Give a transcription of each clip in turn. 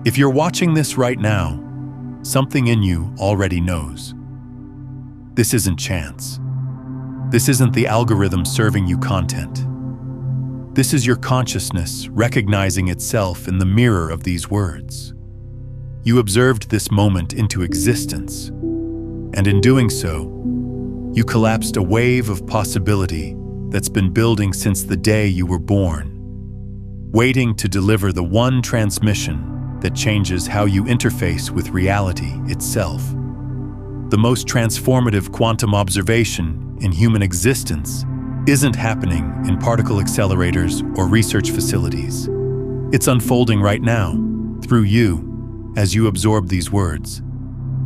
If you're watching this right now, something in you already knows. This isn't chance. This isn't the algorithm serving you content. This is your consciousness recognizing itself in the mirror of these words. You observed this moment into existence, and in doing so, you collapsed a wave of possibility that's been building since the day you were born, waiting to deliver the one transmission that changes how you interface with reality itself. The most transformative quantum observation in human existence isn't happening in particle accelerators or research facilities. It's unfolding right now, through you, as you absorb these words.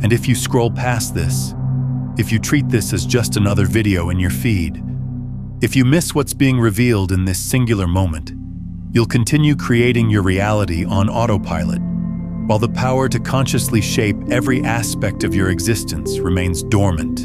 And if you scroll past this, if you treat this as just another video in your feed, if you miss what's being revealed in this singular moment, you'll continue creating your reality on autopilot, while the power to consciously shape every aspect of your existence remains dormant,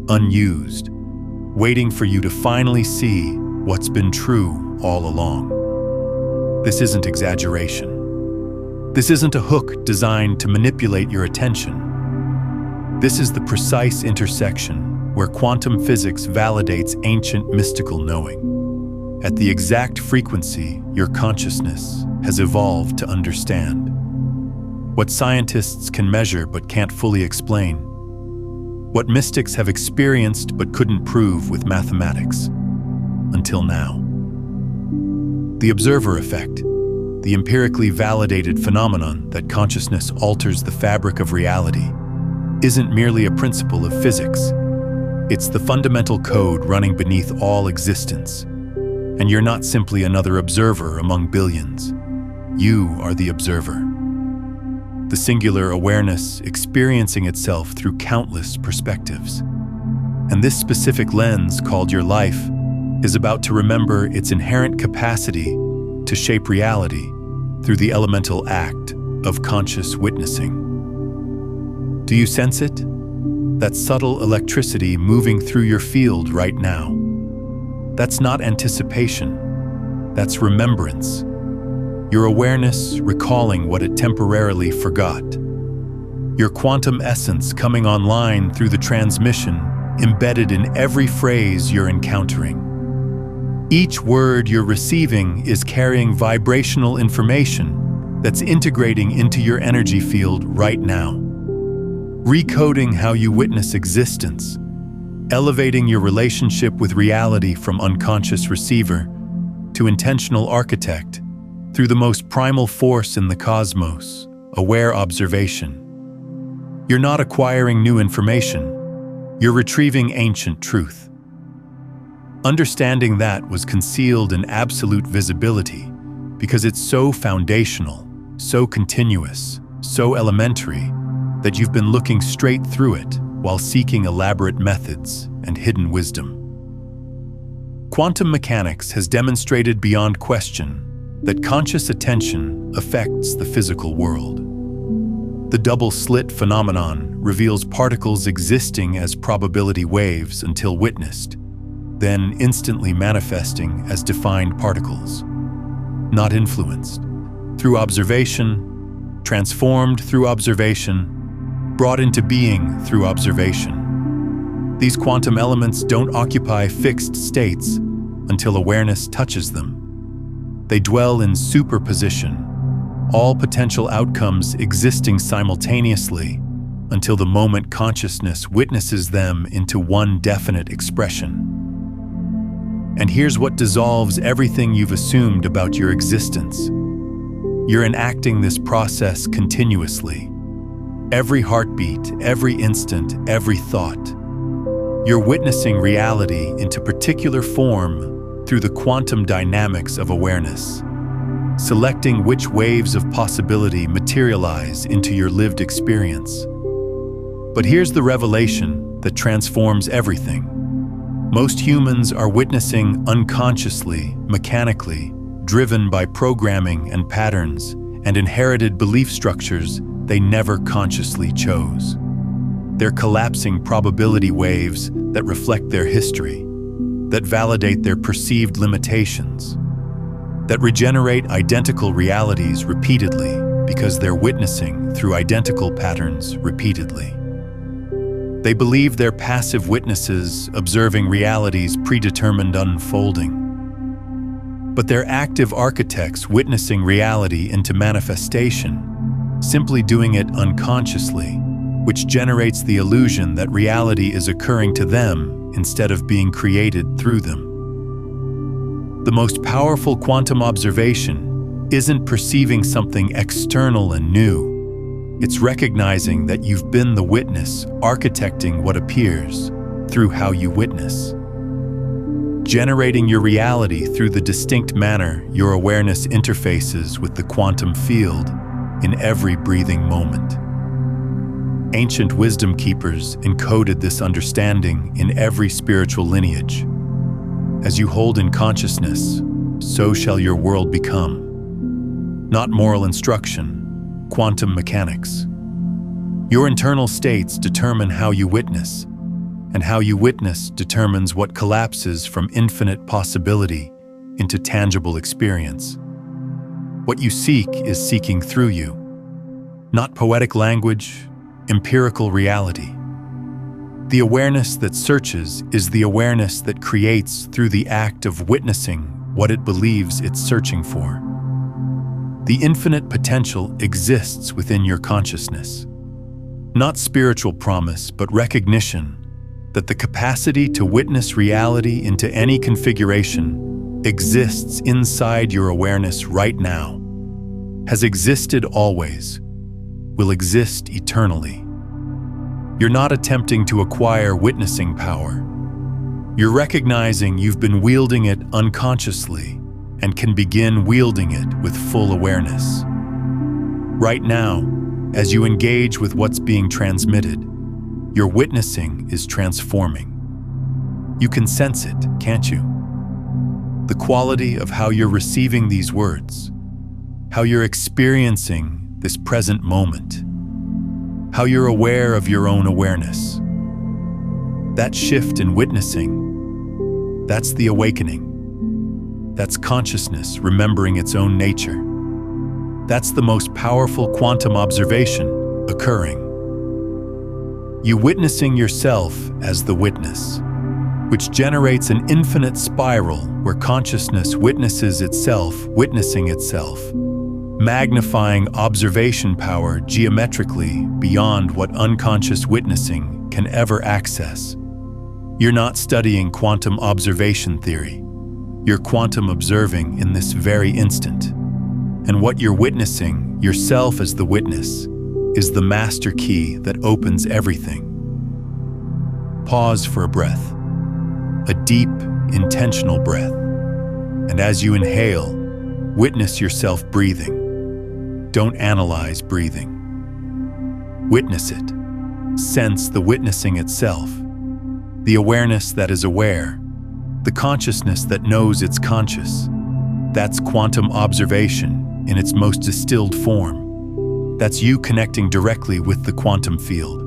unused, waiting for you to finally see what's been true all along. This isn't exaggeration. This isn't a hook designed to manipulate your attention. This is the precise intersection where quantum physics validates ancient mystical knowing, at the exact frequency your consciousness has evolved to understand. What scientists can measure but can't fully explain. What mystics have experienced but couldn't prove with mathematics. Until now. The observer effect, the empirically validated phenomenon that consciousness alters the fabric of reality, isn't merely a principle of physics. It's the fundamental code running beneath all existence. And you're not simply another observer among billions. You are the observer. The singular awareness experiencing itself through countless perspectives. And this specific lens, called your life, is about to remember its inherent capacity to shape reality through the elemental act of conscious witnessing. Do you sense it? That subtle electricity moving through your field right now. That's not anticipation, that's remembrance. Your awareness recalling what it temporarily forgot. Your quantum essence coming online through the transmission embedded in every phrase you're encountering. Each word you're receiving is carrying vibrational information that's integrating into your energy field right now. Recoding how you witness existence, elevating your relationship with reality from unconscious receiver to intentional architect through the most primal force in the cosmos, aware observation. You're not acquiring new information, you're retrieving ancient truth. Understanding that was concealed in absolute visibility because it's so foundational, so continuous, so elementary, that you've been looking straight through it while seeking elaborate methods and hidden wisdom. Quantum mechanics has demonstrated beyond question that conscious attention affects the physical world. The double-slit phenomenon reveals particles existing as probability waves until witnessed, then instantly manifesting as defined particles, not influenced, through observation, transformed through observation, brought into being through observation. These quantum elements don't occupy fixed states until awareness touches them. They dwell in superposition, all potential outcomes existing simultaneously until the moment consciousness witnesses them into one definite expression. And here's what dissolves everything you've assumed about your existence. You're enacting this process continuously. Every heartbeat, every instant, every thought. You're witnessing reality into particular form through the quantum dynamics of awareness, selecting which waves of possibility materialize into your lived experience. But here's the revelation that transforms everything. Most humans are witnessing unconsciously, mechanically, driven by programming and patterns and inherited belief structures they never consciously chose. They're collapsing probability waves that reflect their history, that validate their perceived limitations, that regenerate identical realities repeatedly, because they're witnessing through identical patterns repeatedly. They believe they're passive witnesses observing reality's predetermined unfolding. But they're active architects witnessing reality into manifestation, simply doing it unconsciously, which generates the illusion that reality is occurring to them instead of being created through them. The most powerful quantum observation isn't perceiving something external and new. It's recognizing that you've been the witness architecting what appears through how you witness. Generating your reality through the distinct manner your awareness interfaces with the quantum field in every breathing moment. Ancient wisdom keepers encoded this understanding in every spiritual lineage. As you hold in consciousness, so shall your world become. Not moral instruction, quantum mechanics. Your internal states determine how you witness, and how you witness determines what collapses from infinite possibility into tangible experience. What you seek is seeking through you, not poetic language, empirical reality. The awareness that searches is the awareness that creates through the act of witnessing what it believes it's searching for. The infinite potential exists within your consciousness. Not spiritual promise, but recognition that the capacity to witness reality into any configuration exists inside your awareness right now, has existed always, will exist eternally. You're not attempting to acquire witnessing power. You're recognizing you've been wielding it unconsciously and can begin wielding it with full awareness. Right now, as you engage with what's being transmitted, your witnessing is transforming. You can sense it, can't you? The quality of how you're receiving these words, how you're experiencing this present moment, how you're aware of your own awareness. That shift in witnessing, that's the awakening. That's consciousness remembering its own nature. That's the most powerful quantum observation occurring. You witnessing yourself as the witness, which generates an infinite spiral where consciousness witnesses itself, witnessing itself, magnifying observation power geometrically beyond what unconscious witnessing can ever access. You're not studying quantum observation theory. You're quantum observing in this very instant. And what you're witnessing, yourself as the witness, is the master key that opens everything. Pause for a breath, a deep, intentional breath. And as you inhale, witness yourself breathing. Don't analyze breathing. Witness it. Sense the witnessing itself, the awareness that is aware, the consciousness that knows it's conscious. That's quantum observation in its most distilled form. That's you connecting directly with the quantum field.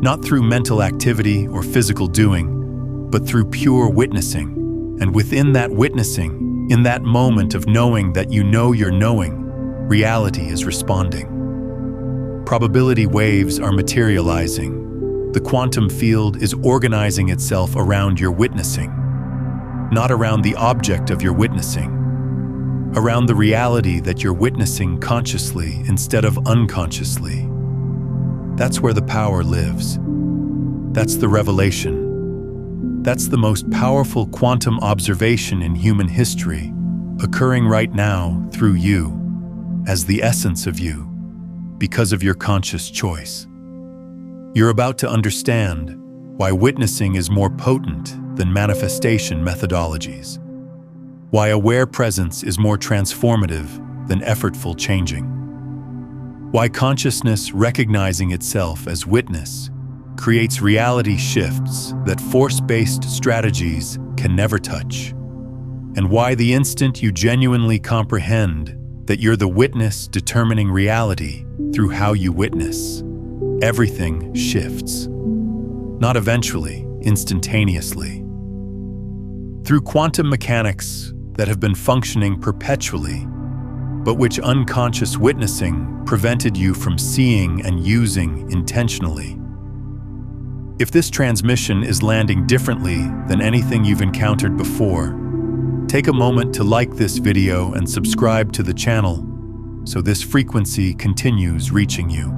Not through mental activity or physical doing, but through pure witnessing. And within that witnessing, in that moment of knowing that you know you're knowing, reality is responding. Probability waves are materializing. The quantum field is organizing itself around your witnessing, not around the object of your witnessing. Around the reality that you're witnessing consciously instead of unconsciously. That's where the power lives. That's the revelation. That's the most powerful quantum observation in human history, occurring right now through you, as the essence of you, because of your conscious choice. You're about to understand why witnessing is more potent than manifestation methodologies. Why aware presence is more transformative than effortful changing. Why consciousness recognizing itself as witness creates reality shifts that force-based strategies can never touch. And why the instant you genuinely comprehend that you're the witness determining reality through how you witness, everything shifts. Not eventually, instantaneously. Through quantum mechanics that have been functioning perpetually, but which unconscious witnessing prevented you from seeing and using intentionally. If this transmission is landing differently than anything you've encountered before, take a moment to like this video and subscribe to the channel so this frequency continues reaching you.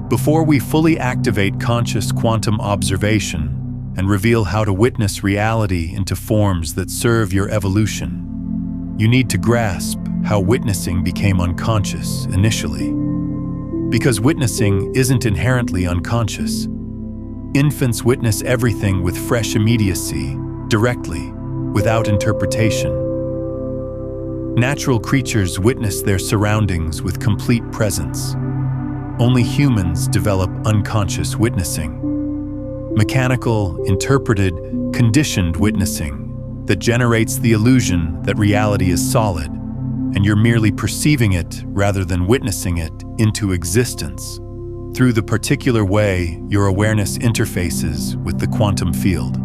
Before we fully activate conscious quantum observation and reveal how to witness reality into forms that serve your evolution, you need to grasp how witnessing became unconscious initially. Because witnessing isn't inherently unconscious. Infants witness everything with fresh immediacy, directly, without interpretation. Natural creatures witness their surroundings with complete presence. Only humans develop unconscious witnessing. Mechanical, interpreted, conditioned witnessing that generates the illusion that reality is solid, and you're merely perceiving it rather than witnessing it into existence through the particular way your awareness interfaces with the quantum field.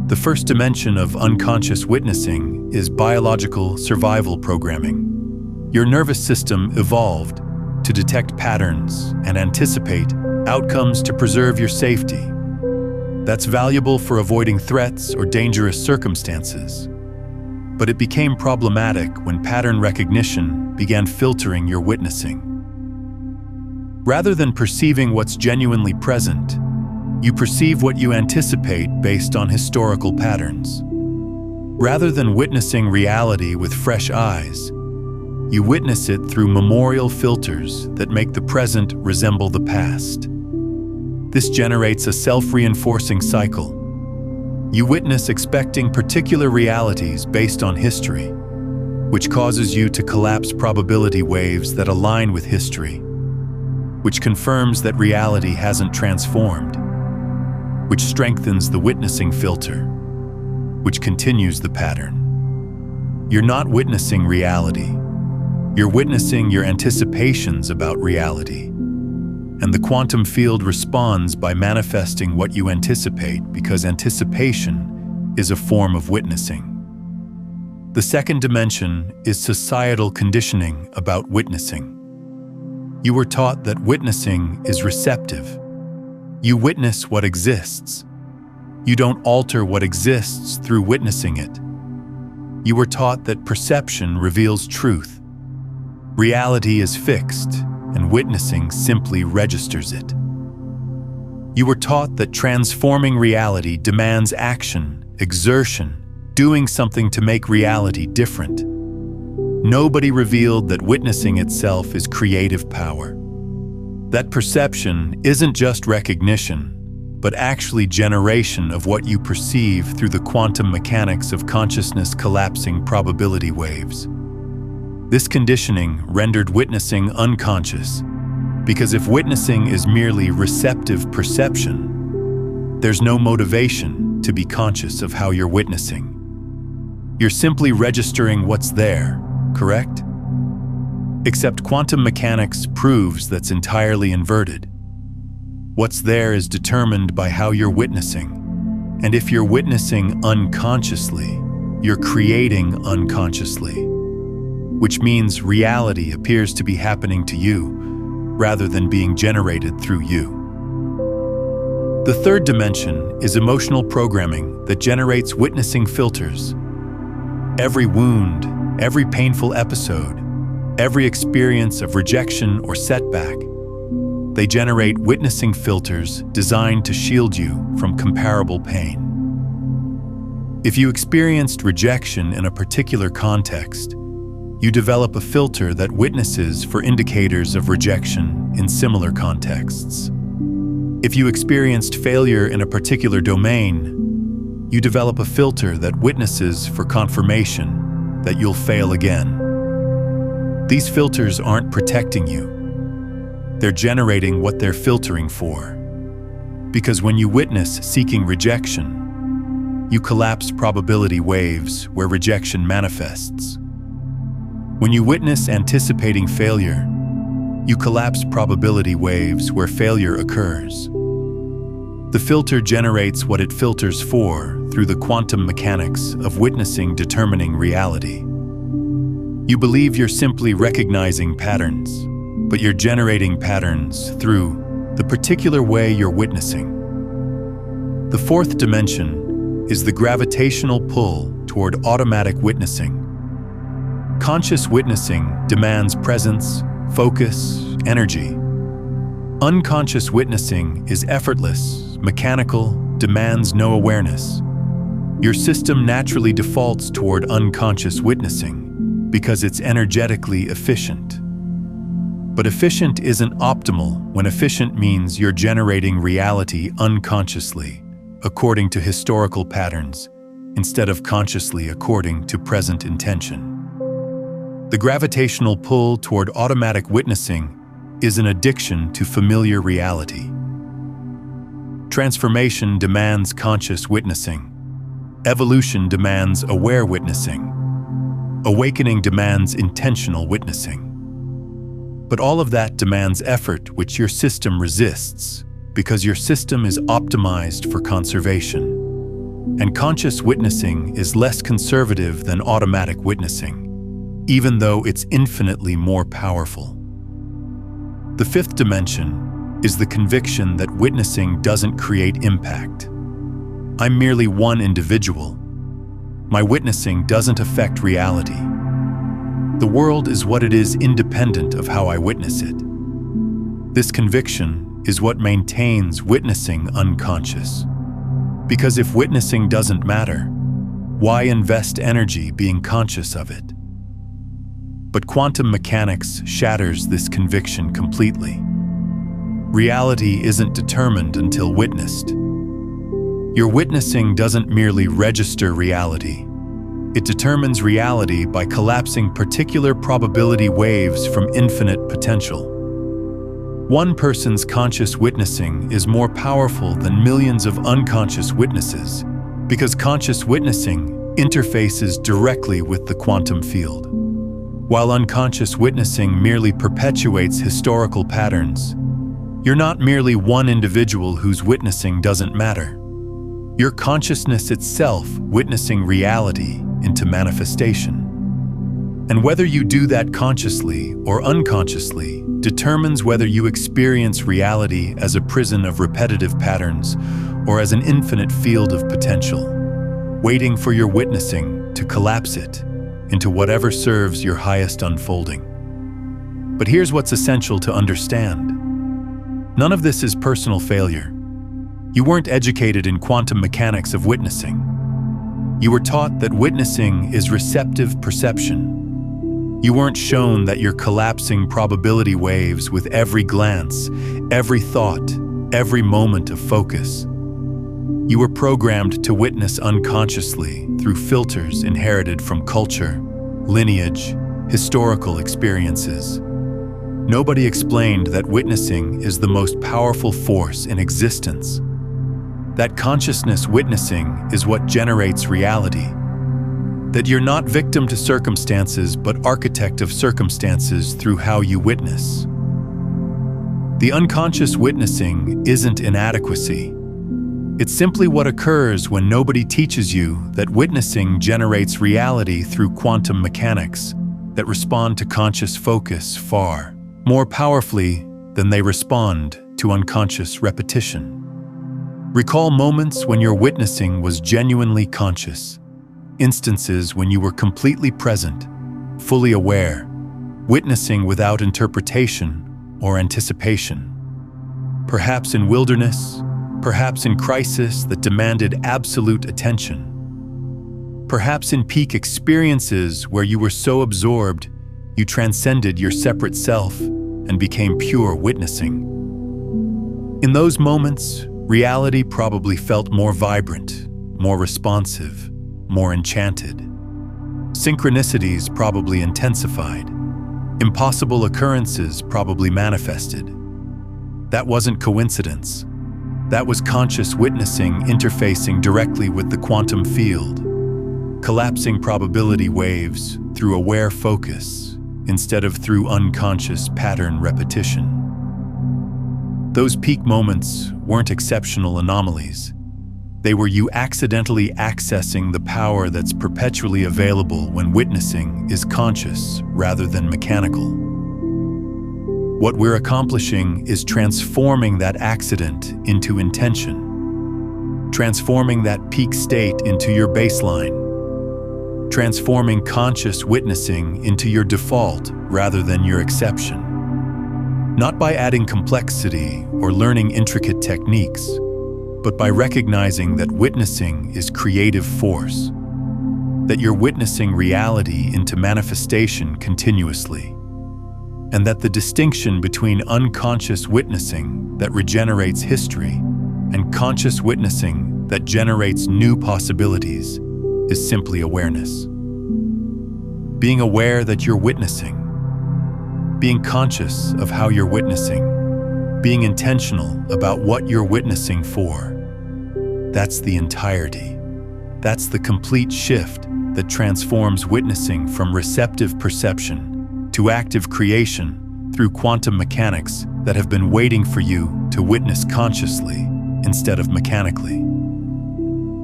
The first dimension of unconscious witnessing is biological survival programming. Your nervous system evolved to detect patterns and anticipate outcomes to preserve your safety. That's valuable for avoiding threats or dangerous circumstances. But it became problematic when pattern recognition began filtering your witnessing. Rather than perceiving what's genuinely present, you perceive what you anticipate based on historical patterns. Rather than witnessing reality with fresh eyes, you witness it through memorial filters that make the present resemble the past. This generates a self-reinforcing cycle. You witness expecting particular realities based on history, which causes you to collapse probability waves that align with history, which confirms that reality hasn't transformed, which strengthens the witnessing filter, which continues the pattern. You're not witnessing reality. You're witnessing your anticipations about reality. And the quantum field responds by manifesting what you anticipate, because anticipation is a form of witnessing. The second dimension is societal conditioning about witnessing. You were taught that witnessing is receptive. You witness what exists. You don't alter what exists through witnessing it. You were taught that perception reveals truth. Reality is fixed, and witnessing simply registers it. You were taught that transforming reality demands action, exertion, doing something to make reality different. Nobody revealed that witnessing itself is creative power. That perception isn't just recognition, but actually generation of what you perceive through the quantum mechanics of consciousness collapsing probability waves. This conditioning rendered witnessing unconscious, because if witnessing is merely receptive perception, there's no motivation to be conscious of how you're witnessing. You're simply registering what's there, correct? Except quantum mechanics proves that's entirely inverted. What's there is determined by how you're witnessing, and if you're witnessing unconsciously, you're creating unconsciously, which means reality appears to be happening to you rather than being generated through you. The third dimension is emotional programming that generates witnessing filters. Every wound, every painful episode, every experience of rejection or setback, they generate witnessing filters designed to shield you from comparable pain. If you experienced rejection in a particular context, you develop a filter that witnesses for indicators of rejection in similar contexts. If you experienced failure in a particular domain, you develop a filter that witnesses for confirmation that you'll fail again. These filters aren't protecting you. They're generating what they're filtering for. Because when you witness seeking rejection, you collapse probability waves where rejection manifests. When you witness anticipating failure, you collapse probability waves where failure occurs. The filter generates what it filters for through the quantum mechanics of witnessing determining reality. You believe you're simply recognizing patterns, but you're generating patterns through the particular way you're witnessing. The fourth dimension is the gravitational pull toward automatic witnessing. Conscious witnessing demands presence, focus, energy. Unconscious witnessing is effortless, mechanical, demands no awareness. Your system naturally defaults toward unconscious witnessing because it's energetically efficient. But efficient isn't optimal when efficient means you're generating reality unconsciously, according to historical patterns, instead of consciously according to present intention. The gravitational pull toward automatic witnessing is an addiction to familiar reality. Transformation demands conscious witnessing. Evolution demands aware witnessing. Awakening demands intentional witnessing. But all of that demands effort which your system resists because your system is optimized for conservation. And conscious witnessing is less conservative than automatic witnessing, even though it's infinitely more powerful. The fifth dimension is the conviction that witnessing doesn't create impact. I'm merely one individual. My witnessing doesn't affect reality. The world is what it is independent of how I witness it. This conviction is what maintains witnessing unconscious. Because if witnessing doesn't matter, why invest energy being conscious of it? But quantum mechanics shatters this conviction completely. Reality isn't determined until witnessed. Your witnessing doesn't merely register reality. It determines reality by collapsing particular probability waves from infinite potential. One person's conscious witnessing is more powerful than millions of unconscious witnesses because conscious witnessing interfaces directly with the quantum field. While unconscious witnessing merely perpetuates historical patterns, you're not merely one individual whose witnessing doesn't matter. Your consciousness itself witnessing reality into manifestation. And whether you do that consciously or unconsciously determines whether you experience reality as a prison of repetitive patterns or as an infinite field of potential, waiting for your witnessing to collapse it into whatever serves your highest unfolding. But here's what's essential to understand. None of this is personal failure. You weren't educated in quantum mechanics of witnessing. You were taught that witnessing is receptive perception. You weren't shown that you're collapsing probability waves with every glance, every thought, every moment of focus. You were programmed to witness unconsciously through filters inherited from culture, lineage, historical experiences. Nobody explained that witnessing is the most powerful force in existence. That consciousness witnessing is what generates reality. That you're not victim to circumstances, but architect of circumstances through how you witness. The unconscious witnessing isn't inadequacy. It's simply what occurs when nobody teaches you that witnessing generates reality through quantum mechanics that respond to conscious focus far more powerfully than they respond to unconscious repetition. Recall moments when your witnessing was genuinely conscious, instances when you were completely present, fully aware, witnessing without interpretation or anticipation. Perhaps in wilderness, perhaps in crisis that demanded absolute attention. Perhaps in peak experiences where you were so absorbed, you transcended your separate self and became pure witnessing. In those moments, reality probably felt more vibrant, more responsive, more enchanted. Synchronicities probably intensified. Impossible occurrences probably manifested. That wasn't coincidence. That was conscious witnessing interfacing directly with the quantum field, collapsing probability waves through aware focus instead of through unconscious pattern repetition. Those peak moments weren't exceptional anomalies. They were you accidentally accessing the power that's perpetually available when witnessing is conscious rather than mechanical. What we're accomplishing is transforming that accident into intention, transforming that peak state into your baseline, transforming conscious witnessing into your default rather than your exception. Not by adding complexity or learning intricate techniques, but by recognizing that witnessing is creative force, that you're witnessing reality into manifestation continuously, and that the distinction between unconscious witnessing that regenerates history and conscious witnessing that generates new possibilities is simply awareness. Being aware that you're witnessing, being conscious of how you're witnessing, being intentional about what you're witnessing for. That's the entirety. That's the complete shift that transforms witnessing from receptive perception to active creation through quantum mechanics that have been waiting for you to witness consciously instead of mechanically.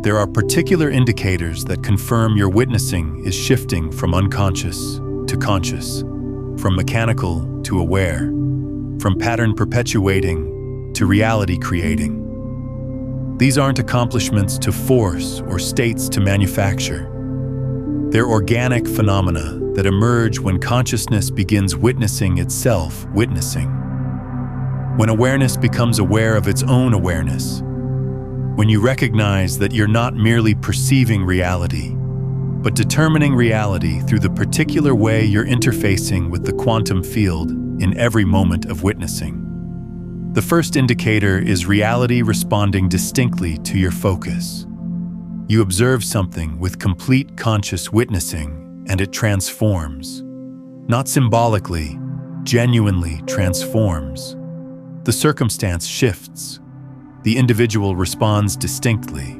There are particular indicators that confirm your witnessing is shifting from unconscious to conscious, from mechanical to aware, from pattern perpetuating to reality creating. These aren't accomplishments to force or states to manufacture. They're organic phenomena that emerge when consciousness begins witnessing itself witnessing. When awareness becomes aware of its own awareness. When you recognize that you're not merely perceiving reality, but determining reality through the particular way you're interfacing with the quantum field in every moment of witnessing. The first indicator is reality responding distinctly to your focus. You observe something with complete conscious witnessing, and it transforms. Not symbolically, genuinely transforms. The circumstance shifts. The individual responds distinctly.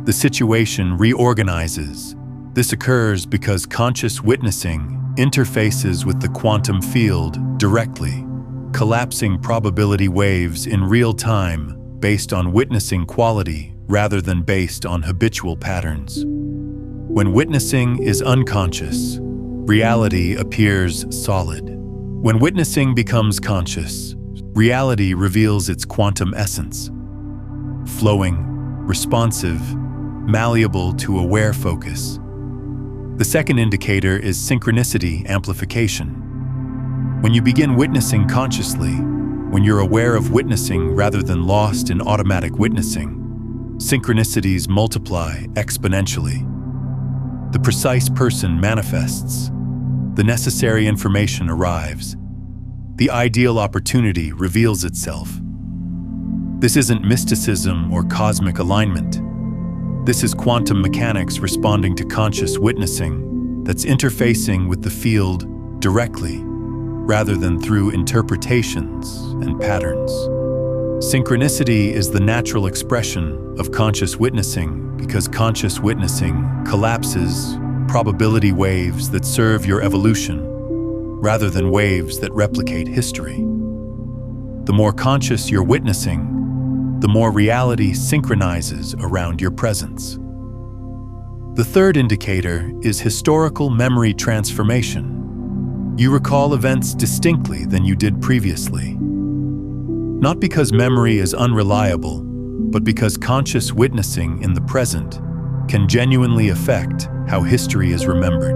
The situation reorganizes. This occurs because conscious witnessing interfaces with the quantum field directly, collapsing probability waves in real time based on witnessing quality rather than based on habitual patterns. When witnessing is unconscious, reality appears solid. When witnessing becomes conscious, reality reveals its quantum essence, flowing, responsive, malleable to aware focus. The second indicator is synchronicity amplification. When you begin witnessing consciously, when you're aware of witnessing rather than lost in automatic witnessing, synchronicities multiply exponentially. The precise person manifests. The necessary information arrives. The ideal opportunity reveals itself. This isn't mysticism or cosmic alignment. This is quantum mechanics responding to conscious witnessing that's interfacing with the field directly, rather than through interpretations and patterns. Synchronicity is the natural expression of conscious witnessing because conscious witnessing collapses probability waves that serve your evolution rather than waves that replicate history. The more conscious you're witnessing, the more reality synchronizes around your presence. The third indicator is historical memory transformation. You recall events distinctly than you did previously. Not because memory is unreliable, but because conscious witnessing in the present can genuinely affect how history is remembered.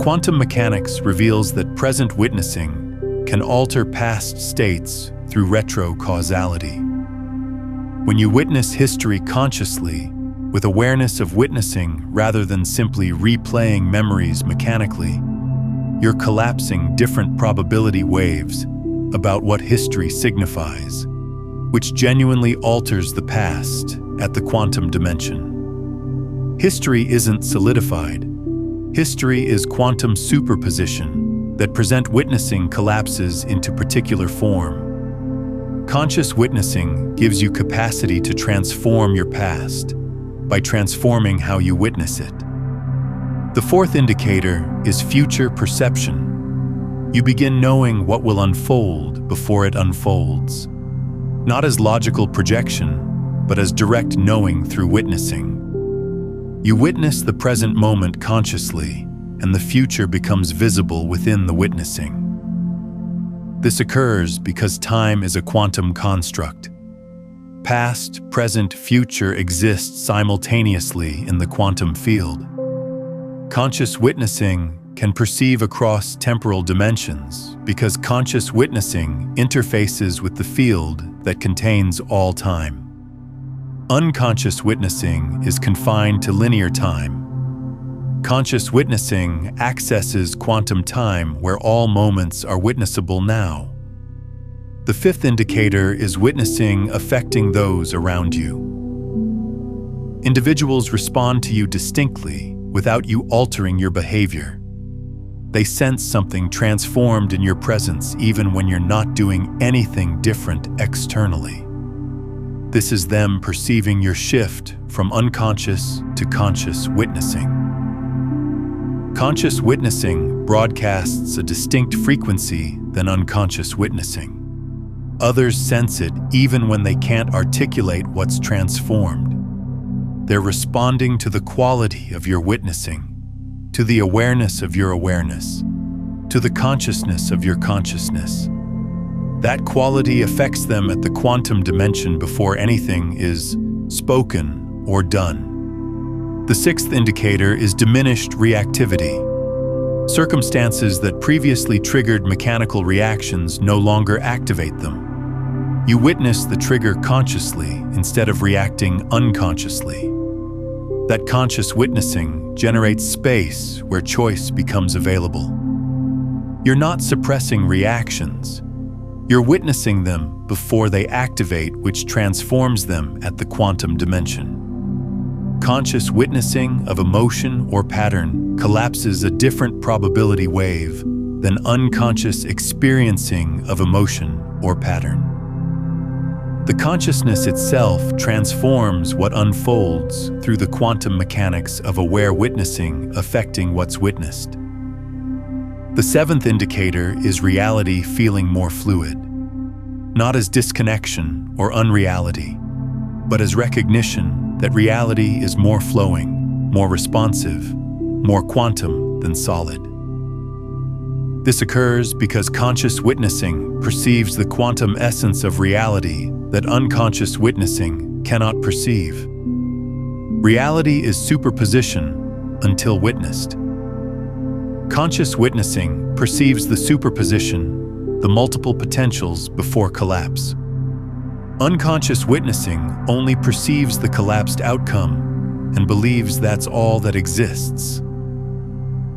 Quantum mechanics reveals that present witnessing can alter past states through retro-causality. When you witness history consciously, with awareness of witnessing rather than simply replaying memories mechanically, you're collapsing different probability waves about what history signifies, which genuinely alters the past at the quantum dimension. History isn't solidified. History is quantum superposition that present witnessing collapses into particular form. Conscious witnessing gives you capacity to transform your past by transforming how you witness it. The fourth indicator is future perception. You begin knowing what will unfold before it unfolds. Not as logical projection, but as direct knowing through witnessing. You witness the present moment consciously, and the future becomes visible within the witnessing. This occurs because time is a quantum construct. Past, present, future exist simultaneously in the quantum field. Conscious witnessing can perceive across temporal dimensions because conscious witnessing interfaces with the field that contains all time. Unconscious witnessing is confined to linear time. Conscious witnessing accesses quantum time where all moments are witnessable now. The fifth indicator is witnessing affecting those around you. Individuals respond to you distinctly without you altering your behavior. They sense something transformed in your presence even when you're not doing anything different externally. This is them perceiving your shift from unconscious to conscious witnessing. Conscious witnessing broadcasts a distinct frequency than unconscious witnessing. Others sense it even when they can't articulate what's transformed. They're responding to the quality of your witnessing, to the awareness of your awareness, to the consciousness of your consciousness. That quality affects them at the quantum dimension before anything is spoken or done. The sixth indicator is diminished reactivity. Circumstances that previously triggered mechanical reactions no longer activate them. You witness the trigger consciously instead of reacting unconsciously. That conscious witnessing generates space where choice becomes available. You're not suppressing reactions. You're witnessing them before they activate, which transforms them at the quantum dimension. Conscious witnessing of emotion or pattern collapses a different probability wave than unconscious experiencing of emotion or pattern. The consciousness itself transforms what unfolds through the quantum mechanics of aware witnessing affecting what's witnessed. The seventh indicator is reality feeling more fluid, not as disconnection or unreality, but as recognition that reality is more flowing, more responsive, more quantum than solid. This occurs because conscious witnessing perceives the quantum essence of reality that unconscious witnessing cannot perceive. Reality is superposition until witnessed. Conscious witnessing perceives the superposition, the multiple potentials before collapse. Unconscious witnessing only perceives the collapsed outcome and believes that's all that exists.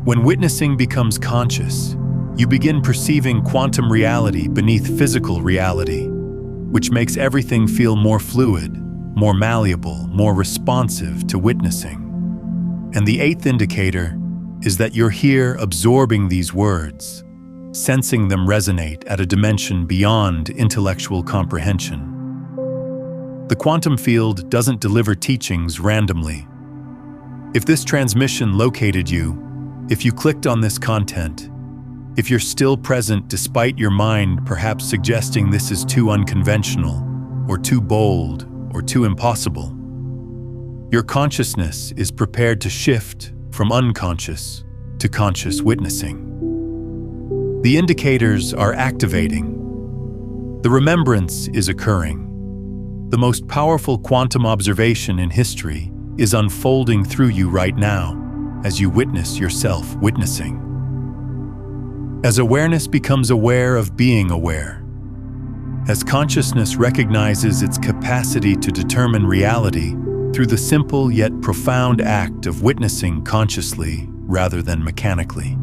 When witnessing becomes conscious, you begin perceiving quantum reality beneath physical reality, which makes everything feel more fluid, more malleable, more responsive to witnessing. And the eighth indicator is that you're here absorbing these words, sensing them resonate at a dimension beyond intellectual comprehension. The quantum field doesn't deliver teachings randomly. If this transmission located you, if you clicked on this content, if you're still present despite your mind perhaps suggesting this is too unconventional, or too bold, or too impossible, your consciousness is prepared to shift from unconscious to conscious witnessing. The indicators are activating. The remembrance is occurring. The most powerful quantum observation in history is unfolding through you right now as you witness yourself witnessing. As awareness becomes aware of being aware, as consciousness recognizes its capacity to determine reality through the simple yet profound act of witnessing consciously rather than mechanically.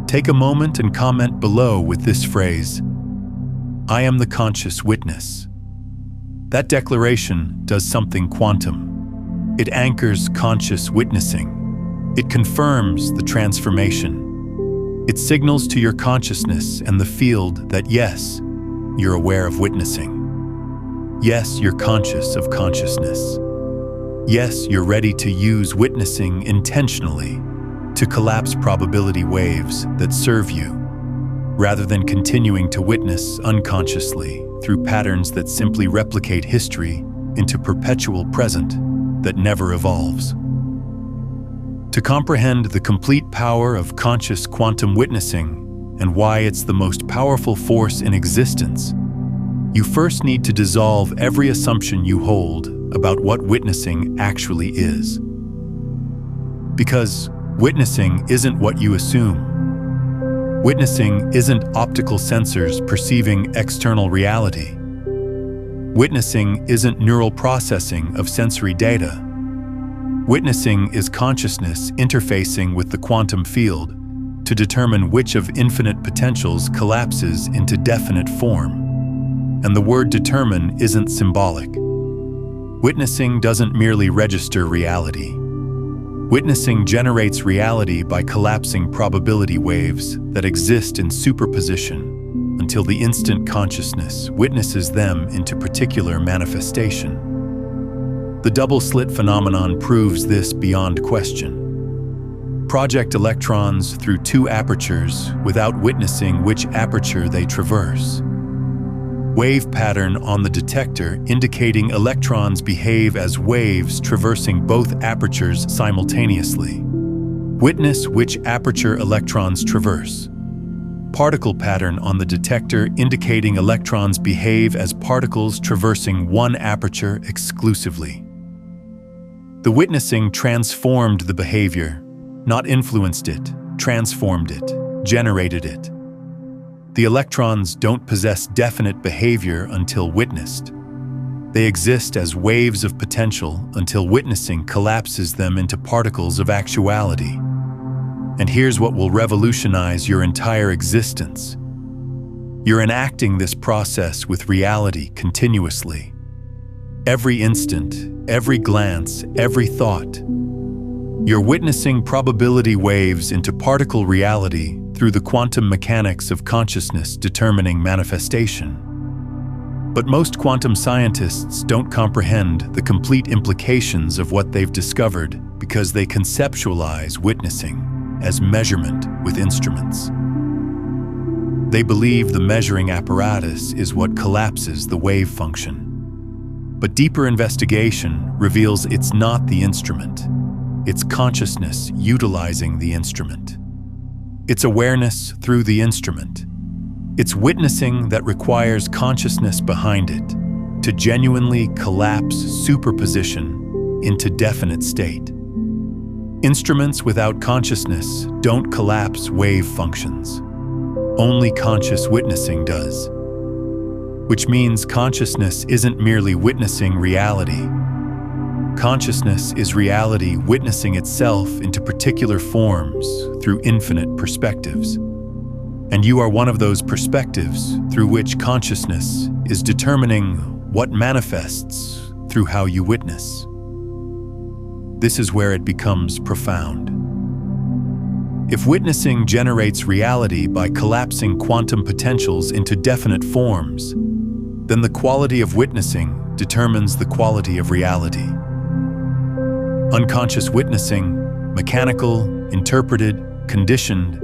Take a moment and comment below with this phrase, "I am the conscious witness." That declaration does something quantum. It anchors conscious witnessing. It confirms the transformation. It signals to your consciousness and the field that yes, you're aware of witnessing. Yes, you're conscious of consciousness. Yes, you're ready to use witnessing intentionally to collapse probability waves that serve you. rather than continuing to witness unconsciously through patterns that simply replicate history into perpetual present that never evolves. To comprehend the complete power of conscious quantum witnessing and why it's the most powerful force in existence, you first need to dissolve every assumption you hold about what witnessing actually is. Because witnessing isn't what you assume. Witnessing isn't optical sensors perceiving external reality. Witnessing isn't neural processing of sensory data. Witnessing is consciousness interfacing with the quantum field to determine which of infinite potentials collapses into definite form. And the word determine isn't symbolic. Witnessing doesn't merely register reality. Witnessing generates reality by collapsing probability waves that exist in superposition until the instant consciousness witnesses them into particular manifestation. The double-slit phenomenon proves this beyond question. Project electrons through two apertures without witnessing which aperture they traverse. Wave pattern on the detector indicating electrons behave as waves traversing both apertures simultaneously. Witness which aperture electrons traverse. Particle pattern on the detector indicating electrons behave as particles traversing one aperture exclusively. The witnessing transformed the behavior, not influenced it, transformed it, generated it. The electrons don't possess definite behavior until witnessed. They exist as waves of potential until witnessing collapses them into particles of actuality. And here's what will revolutionize your entire existence. You're enacting this process with reality continuously. Every instant, every glance, every thought. You're witnessing probability waves into particle reality through the quantum mechanics of consciousness determining manifestation. But most quantum scientists don't comprehend the complete implications of what they've discovered because they conceptualize witnessing as measurement with instruments. They believe the measuring apparatus is what collapses the wave function. But deeper investigation reveals it's not the instrument. It's consciousness utilizing the instrument. It's awareness through the instrument. It's witnessing that requires consciousness behind it to genuinely collapse superposition into definite state. Instruments without consciousness don't collapse wave functions. Only conscious witnessing does. Which means consciousness isn't merely witnessing reality. Consciousness is reality witnessing itself into particular forms through infinite perspectives. And you are one of those perspectives through which consciousness is determining what manifests through how you witness. This is where it becomes profound. If witnessing generates reality by collapsing quantum potentials into definite forms, then the quality of witnessing determines the quality of reality. Unconscious witnessing, mechanical, interpreted, conditioned,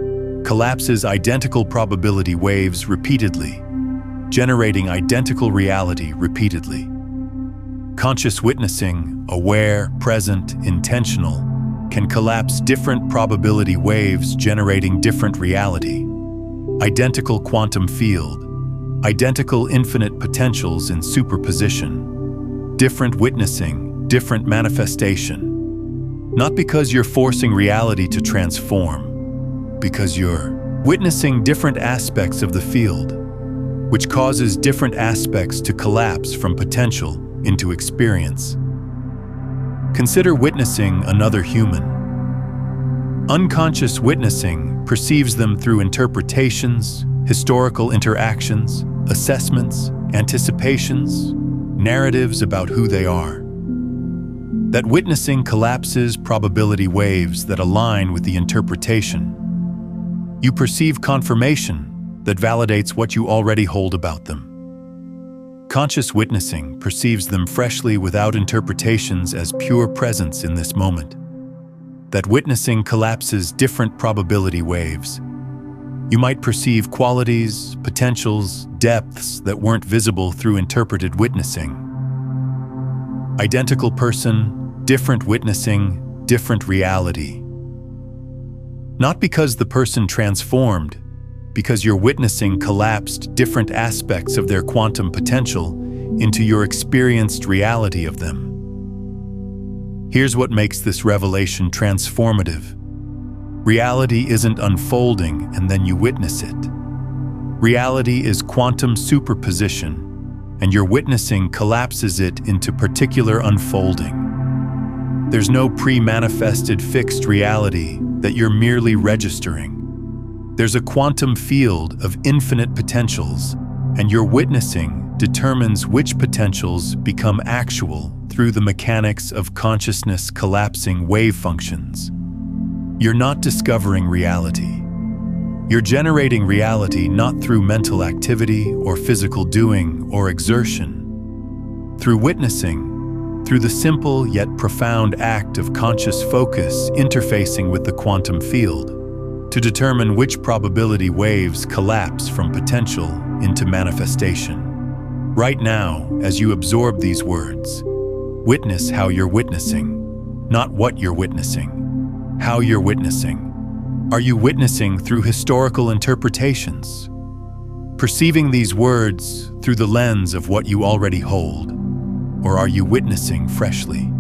collapses identical probability waves repeatedly, generating identical reality repeatedly. Conscious witnessing, aware, present, intentional, can collapse different probability waves generating different reality. Identical quantum field, identical infinite potentials in superposition. Different witnessing, different manifestation. Not because you're forcing reality to transform, because you're witnessing different aspects of the field, which causes different aspects to collapse from potential into experience. Consider witnessing another human. Unconscious witnessing perceives them through interpretations, historical interactions, assessments, anticipations, narratives about who they are. That witnessing collapses probability waves that align with the interpretation. You perceive confirmation that validates what you already hold about them. Conscious witnessing perceives them freshly without interpretations as pure presence in this moment. That witnessing collapses different probability waves. You might perceive qualities, potentials, depths that weren't visible through interpreted witnessing. Identical person, different witnessing, different reality. Not because the person transformed, because your witnessing collapsed different aspects of their quantum potential into your experienced reality of them. Here's what makes this revelation transformative. Reality isn't unfolding and then you witness it. Reality is quantum superposition, and your witnessing collapses it into particular unfolding. There's no pre-manifested fixed reality that you're merely registering. There's a quantum field of infinite potentials, and your witnessing determines which potentials become actual through the mechanics of consciousness collapsing wave functions. You're not discovering reality. You're generating reality not through mental activity or physical doing or exertion. Through witnessing, through the simple yet profound act of conscious focus interfacing with the quantum field, to determine which probability waves collapse from potential into manifestation. Right now, as you absorb these words, witness how you're witnessing, not what you're witnessing, how you're witnessing. Are you witnessing through historical interpretations? Perceiving these words through the lens of what you already hold? Or are you witnessing freshly?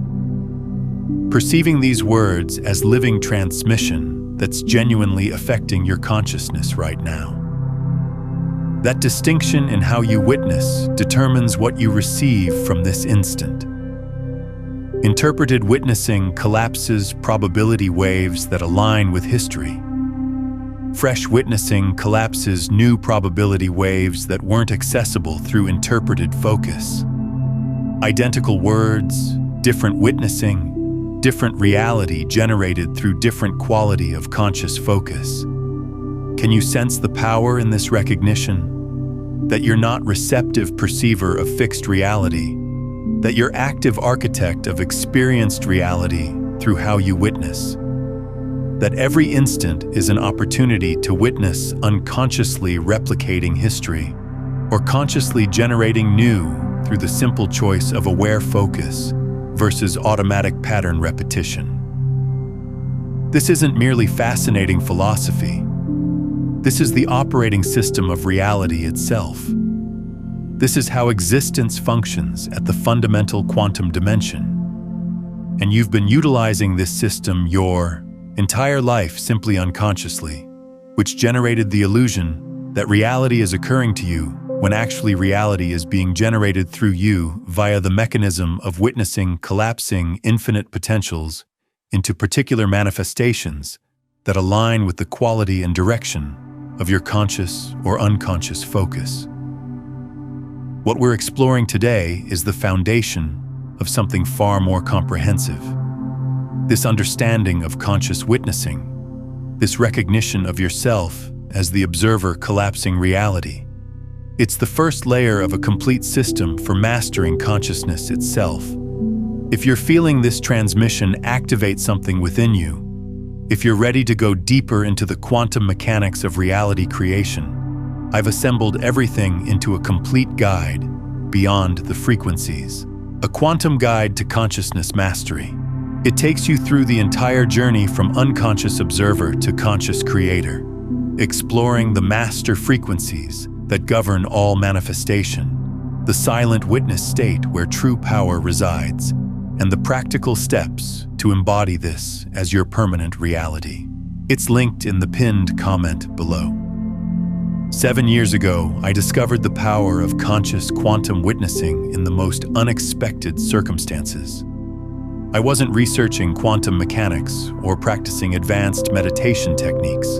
Perceiving these words as living transmission that's genuinely affecting your consciousness right now. That distinction in how you witness determines what you receive from this instant. Interpreted witnessing collapses probability waves that align with history. Fresh witnessing collapses new probability waves that weren't accessible through interpreted focus. Identical words, different witnessing, different reality generated through different quality of conscious focus. Can you sense the power in this recognition? That you're not receptive perceiver of fixed reality, that you're active architect of experienced reality through how you witness. That every instant is an opportunity to witness unconsciously replicating history, or consciously generating new through the simple choice of aware focus versus automatic pattern repetition. This isn't merely fascinating philosophy. This is the operating system of reality itself. This is how existence functions at the fundamental quantum dimension. And you've been utilizing this system your entire life simply unconsciously, which generated the illusion that reality is occurring to you when actually reality is being generated through you via the mechanism of witnessing collapsing infinite potentials into particular manifestations that align with the quality and direction of your conscious or unconscious focus. What we're exploring today is the foundation of something far more comprehensive. This understanding of conscious witnessing, this recognition of yourself as the observer collapsing reality. It's the first layer of a complete system for mastering consciousness itself. If you're feeling this transmission activate something within you, if you're ready to go deeper into the quantum mechanics of reality creation, I've assembled everything into a complete guide beyond the frequencies, a quantum guide to consciousness mastery. It takes you through the entire journey from unconscious observer to conscious creator, exploring the master frequencies that govern all manifestation, the silent witness state where true power resides, and the practical steps to embody this as your permanent reality. It's linked in the pinned comment below. 7 years ago, I discovered the power of conscious quantum witnessing in the most unexpected circumstances. I wasn't researching quantum mechanics or practicing advanced meditation techniques.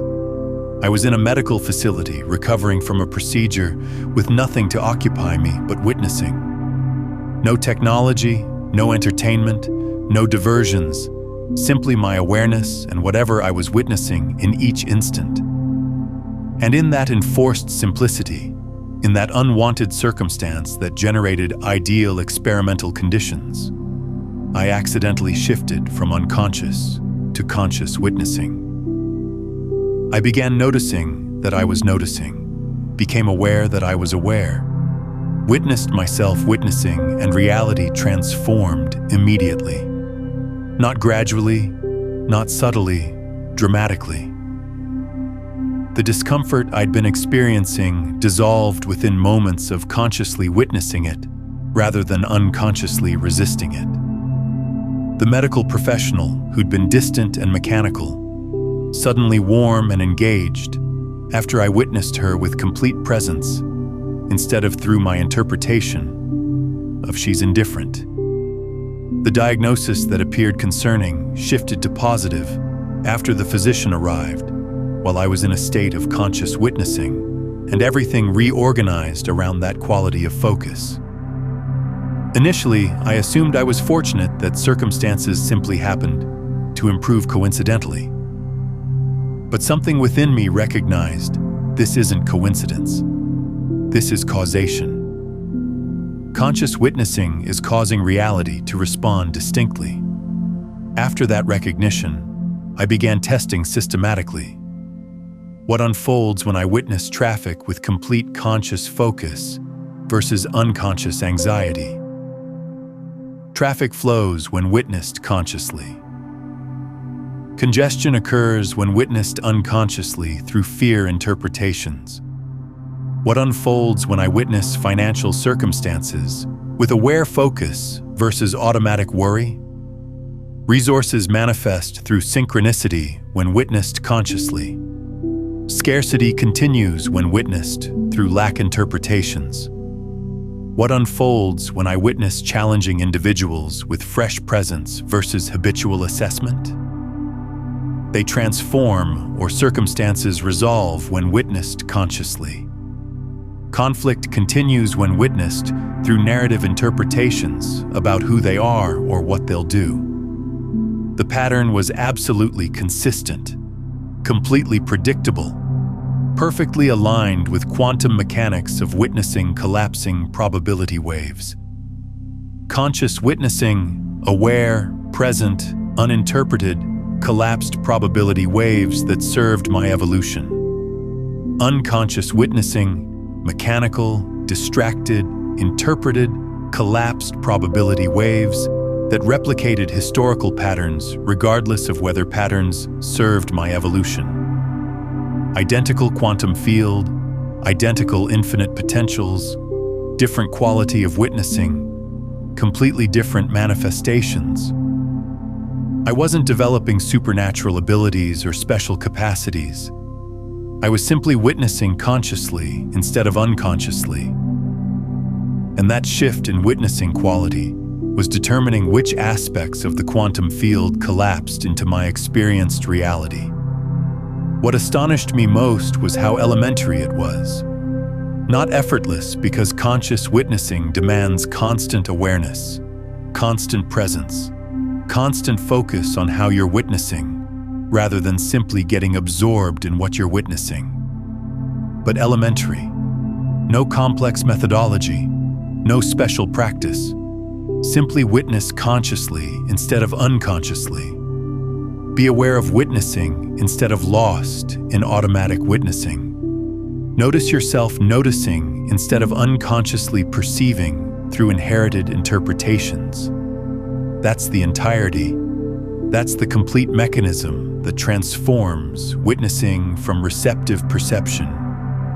I was in a medical facility recovering from a procedure with nothing to occupy me but witnessing. No technology, no entertainment, no diversions, simply my awareness and whatever I was witnessing in each instant. And in that enforced simplicity, in that unwanted circumstance that generated ideal experimental conditions, I accidentally shifted from unconscious to conscious witnessing. I began noticing that I was noticing, became aware that I was aware, witnessed myself witnessing, and reality transformed immediately. Not gradually, not subtly, dramatically. The discomfort I'd been experiencing dissolved within moments of consciously witnessing it, rather than unconsciously resisting it. The medical professional, who'd been distant and mechanical, suddenly warm and engaged after I witnessed her with complete presence, instead of through my interpretation of she's indifferent. The diagnosis that appeared concerning shifted to positive after the physician arrived, while I was in a state of conscious witnessing, and everything reorganized around that quality of focus. Initially, I assumed I was fortunate that circumstances simply happened to improve coincidentally. But something within me recognized this isn't coincidence. This is causation. Conscious witnessing is causing reality to respond distinctly. After that recognition, I began testing systematically. What unfolds when I witness traffic with complete conscious focus versus unconscious anxiety? Traffic flows when witnessed consciously. Congestion occurs when witnessed unconsciously through fear interpretations. What unfolds when I witness financial circumstances with aware focus versus automatic worry? Resources manifest through synchronicity when witnessed consciously. Scarcity continues when witnessed through lack interpretations. What unfolds when I witness challenging individuals with fresh presence versus habitual assessment? They transform or circumstances resolve when witnessed consciously. Conflict continues when witnessed through narrative interpretations about who they are or what they'll do. The pattern was absolutely consistent, completely predictable, perfectly aligned with quantum mechanics of witnessing collapsing probability waves. Conscious witnessing, aware, present, uninterpreted, collapsed probability waves that served my evolution. Unconscious witnessing, mechanical, distracted, interpreted, collapsed probability waves that replicated historical patterns regardless of whether patterns served my evolution. Identical quantum field, identical infinite potentials, different quality of witnessing, completely different manifestations. I wasn't developing supernatural abilities or special capacities. I was simply witnessing consciously instead of unconsciously. And that shift in witnessing quality was determining which aspects of the quantum field collapsed into my experienced reality. What astonished me most was how elementary it was. Not effortless, because conscious witnessing demands constant awareness, constant presence, constant focus on how you're witnessing, rather than simply getting absorbed in what you're witnessing. But elementary. No complex methodology, no special practice. Simply witness consciously instead of unconsciously. Be aware of witnessing instead of lost in automatic witnessing. Notice yourself noticing instead of unconsciously perceiving through inherited interpretations. That's the entirety. That's the complete mechanism that transforms witnessing from receptive perception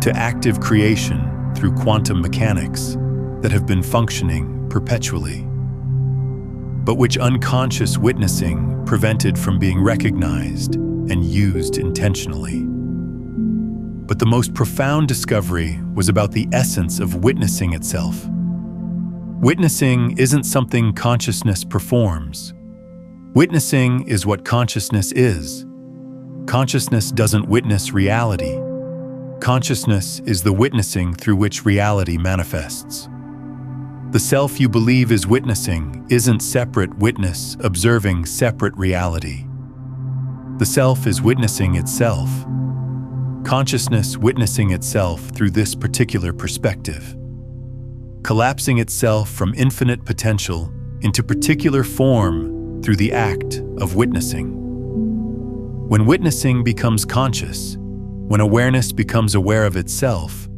to active creation through quantum mechanics that have been functioning perpetually, but which unconscious witnessing prevented from being recognized and used intentionally. But the most profound discovery was about the essence of witnessing itself. Witnessing isn't something consciousness performs. Witnessing is what consciousness is. Consciousness doesn't witness reality. Consciousness is the witnessing through which reality manifests. The self you believe is witnessing isn't separate witness observing separate reality. The self is witnessing itself. Consciousness witnessing itself through this particular perspective. Collapsing itself from infinite potential into particular form through the act of witnessing. When witnessing becomes conscious, When awareness becomes aware of itself,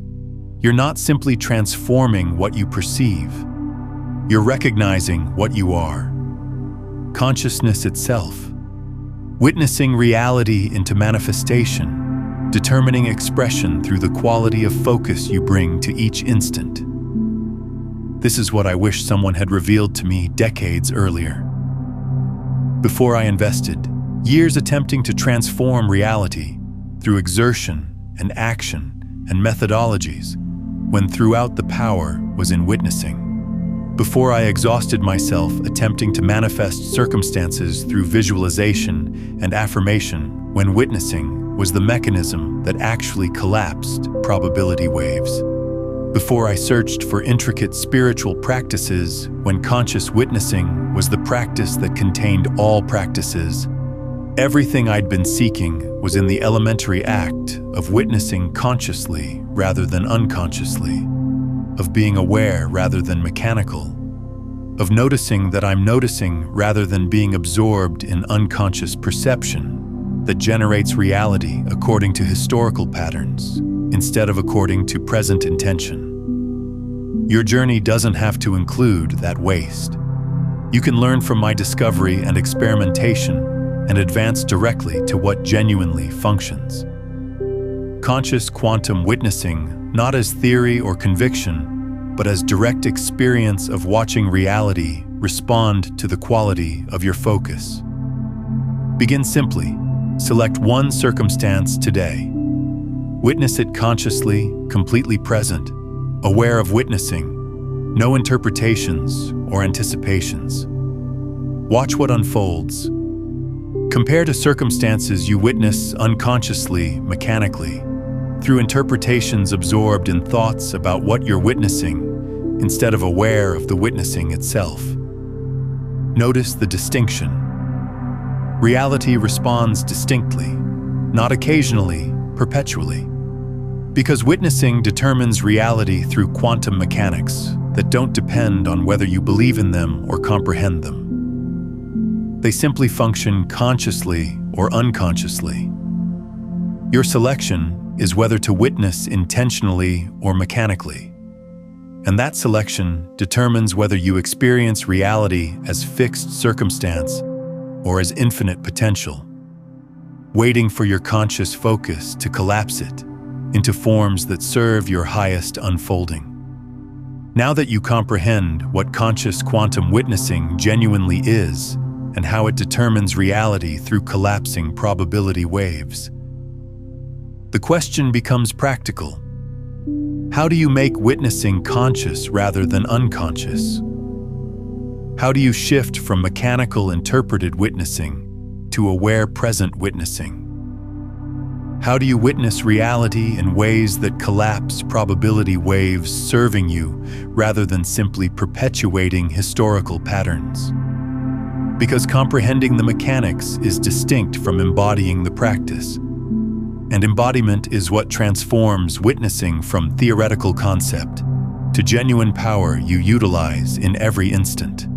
you're not simply transforming what you perceive. You're recognizing what you are. Consciousness itself. Witnessing reality into manifestation, determining expression through the quality of focus you bring to each instant. This is what I wish someone had revealed to me decades earlier. Before I invested years attempting to transform reality through exertion and action and methodologies, when throughout the power was in witnessing. Before I exhausted myself attempting to manifest circumstances through visualization and affirmation, when witnessing was the mechanism that actually collapsed probability waves. Before I searched for intricate spiritual practices, when conscious witnessing was the practice that contained all practices, everything I'd been seeking was in the elementary act of witnessing consciously rather than unconsciously, of being aware rather than mechanical, of noticing that I'm noticing rather than being absorbed in unconscious perception that generates reality according to historical patterns instead of according to present intention. Your journey doesn't have to include that waste. You can learn from my discovery and experimentation and advance directly to what genuinely functions. Conscious quantum witnessing, not as theory or conviction, but as direct experience of watching reality respond to the quality of your focus. Begin simply. Select one circumstance today. Witness it consciously, completely present, aware of witnessing, no interpretations or anticipations. Watch what unfolds. Compare to circumstances you witness unconsciously, mechanically, through interpretations absorbed in thoughts about what you're witnessing, instead of aware of the witnessing itself. Notice the distinction. Reality responds distinctly, not occasionally, perpetually. Because witnessing determines reality through quantum mechanics that don't depend on whether you believe in them or comprehend them. They simply function consciously or unconsciously. Your selection is whether to witness intentionally or mechanically. And that selection determines whether you experience reality as fixed circumstance or as infinite potential, waiting for your conscious focus to collapse it into forms that serve your highest unfolding. Now that you comprehend what conscious quantum witnessing genuinely is, and how it determines reality through collapsing probability waves, the question becomes practical. How do you make witnessing conscious rather than unconscious? How do you shift from mechanical interpreted witnessing to aware present witnessing? How do you witness reality in ways that collapse probability waves, serving you rather than simply perpetuating historical patterns? Because comprehending the mechanics is distinct from embodying the practice. And embodiment is what transforms witnessing from theoretical concept to genuine power you utilize in every instant.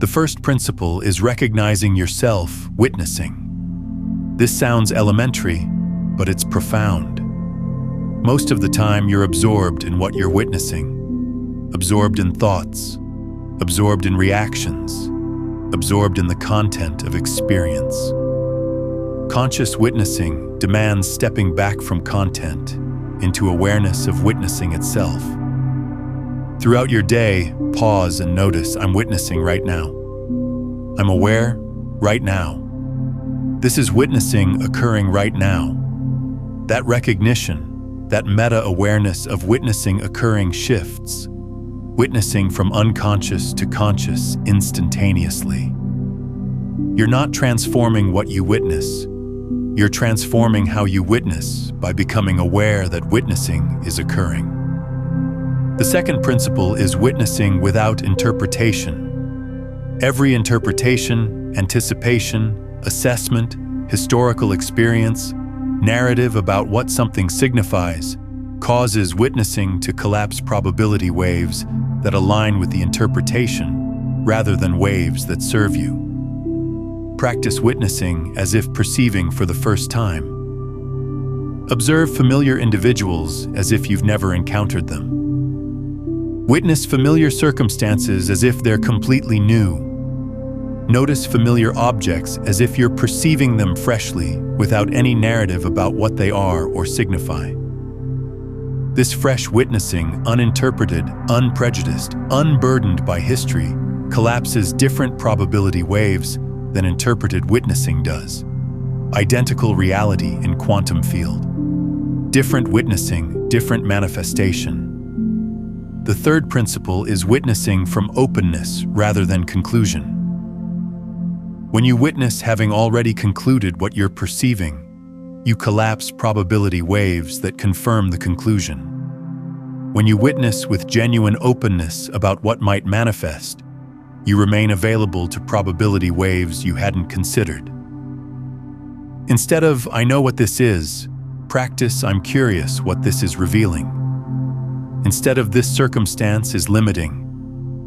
The first principle is recognizing yourself witnessing. This sounds elementary, but it's profound. Most of the time you're absorbed in what you're witnessing, absorbed in thoughts, absorbed in reactions, absorbed in the content of experience. Conscious witnessing demands stepping back from content into awareness of witnessing itself. Throughout your day, pause and notice, I'm witnessing right now. I'm aware right now. This is witnessing occurring right now. That recognition, that meta-awareness of witnessing occurring shifts, witnessing from unconscious to conscious instantaneously. You're not transforming what you witness. You're transforming how you witness by becoming aware that witnessing is occurring. The second principle is witnessing without interpretation. Every interpretation, anticipation, assessment, historical experience, narrative about what something signifies causes witnessing to collapse probability waves that align with the interpretation rather than waves that serve you. Practice witnessing as if perceiving for the first time. Observe familiar individuals as if you've never encountered them. Witness familiar circumstances as if they're completely new. Notice familiar objects as if you're perceiving them freshly, without any narrative about what they are or signify. This fresh witnessing, uninterpreted, unprejudiced, unburdened by history, collapses different probability waves than interpreted witnessing does. Identical reality in quantum field. Different witnessing, different manifestation. The third principle is witnessing from openness rather than conclusion. When you witness having already concluded what you're perceiving, you collapse probability waves that confirm the conclusion. When you witness with genuine openness about what might manifest, you remain available to probability waves you hadn't considered. Instead of, "I know what this is," practice, "I'm curious what this is revealing." Instead of, "This circumstance is limiting,"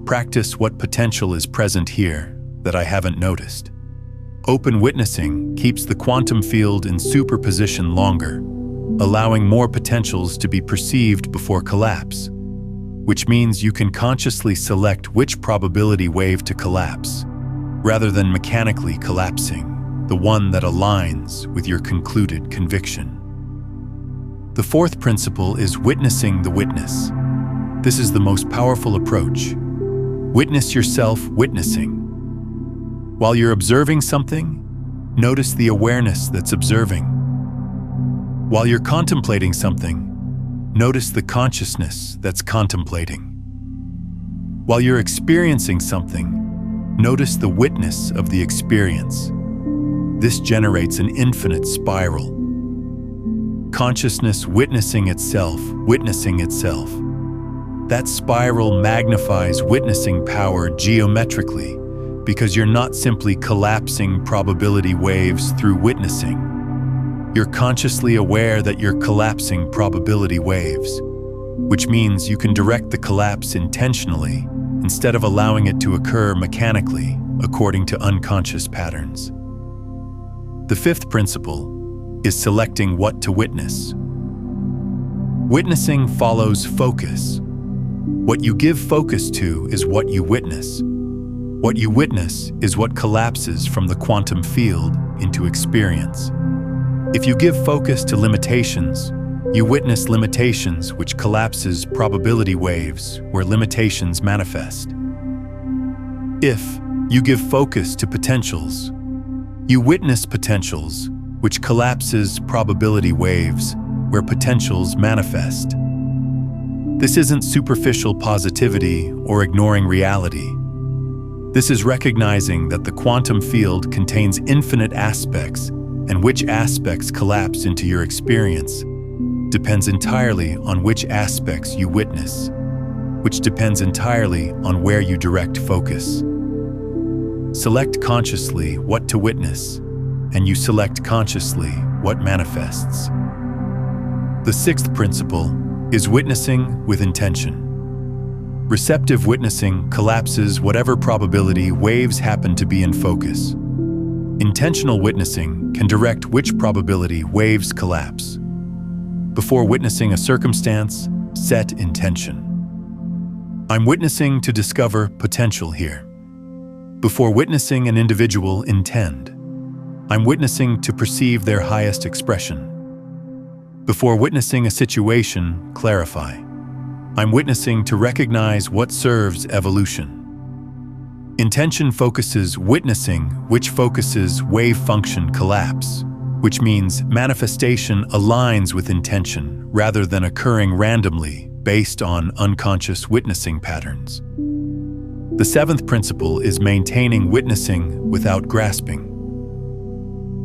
practice, "What potential is present here that I haven't noticed?" Open witnessing keeps the quantum field in superposition longer, allowing more potentials to be perceived before collapse, which means you can consciously select which probability wave to collapse, rather than mechanically collapsing the one that aligns with your concluded conviction. The fourth principle is witnessing the witness. This is the most powerful approach. Witness yourself witnessing. While you're observing something, notice the awareness that's observing. While you're contemplating something, notice the consciousness that's contemplating. While you're experiencing something, notice the witness of the experience. This generates an infinite spiral. Consciousness witnessing itself, witnessing itself. That spiral magnifies witnessing power geometrically because you're not simply collapsing probability waves through witnessing. You're consciously aware that you're collapsing probability waves, which means you can direct the collapse intentionally instead of allowing it to occur mechanically according to unconscious patterns. The fifth principle is selecting what to witness. Witnessing follows focus. What you give focus to is what you witness. What you witness is what collapses from the quantum field into experience. If you give focus to limitations, you witness limitations, which collapses probability waves where limitations manifest. If you give focus to potentials, you witness potentials, which collapses probability waves where potentials manifest. This isn't superficial positivity or ignoring reality. This is recognizing that the quantum field contains infinite aspects, and which aspects collapse into your experience depends entirely on which aspects you witness, which depends entirely on where you direct focus. Select consciously what to witness, and you select consciously what manifests. The sixth principle is witnessing with intention. Receptive witnessing collapses whatever probability waves happen to be in focus. Intentional witnessing can direct which probability waves collapse. Before witnessing a circumstance, set intention. I'm witnessing to discover potential here. Before witnessing an individual, intend. I'm witnessing to perceive their highest expression. Before witnessing a situation, clarify. I'm witnessing to recognize what serves evolution. Intention focuses witnessing, which focuses wave function collapse, which means manifestation aligns with intention rather than occurring randomly based on unconscious witnessing patterns. The seventh principle is maintaining witnessing without grasping.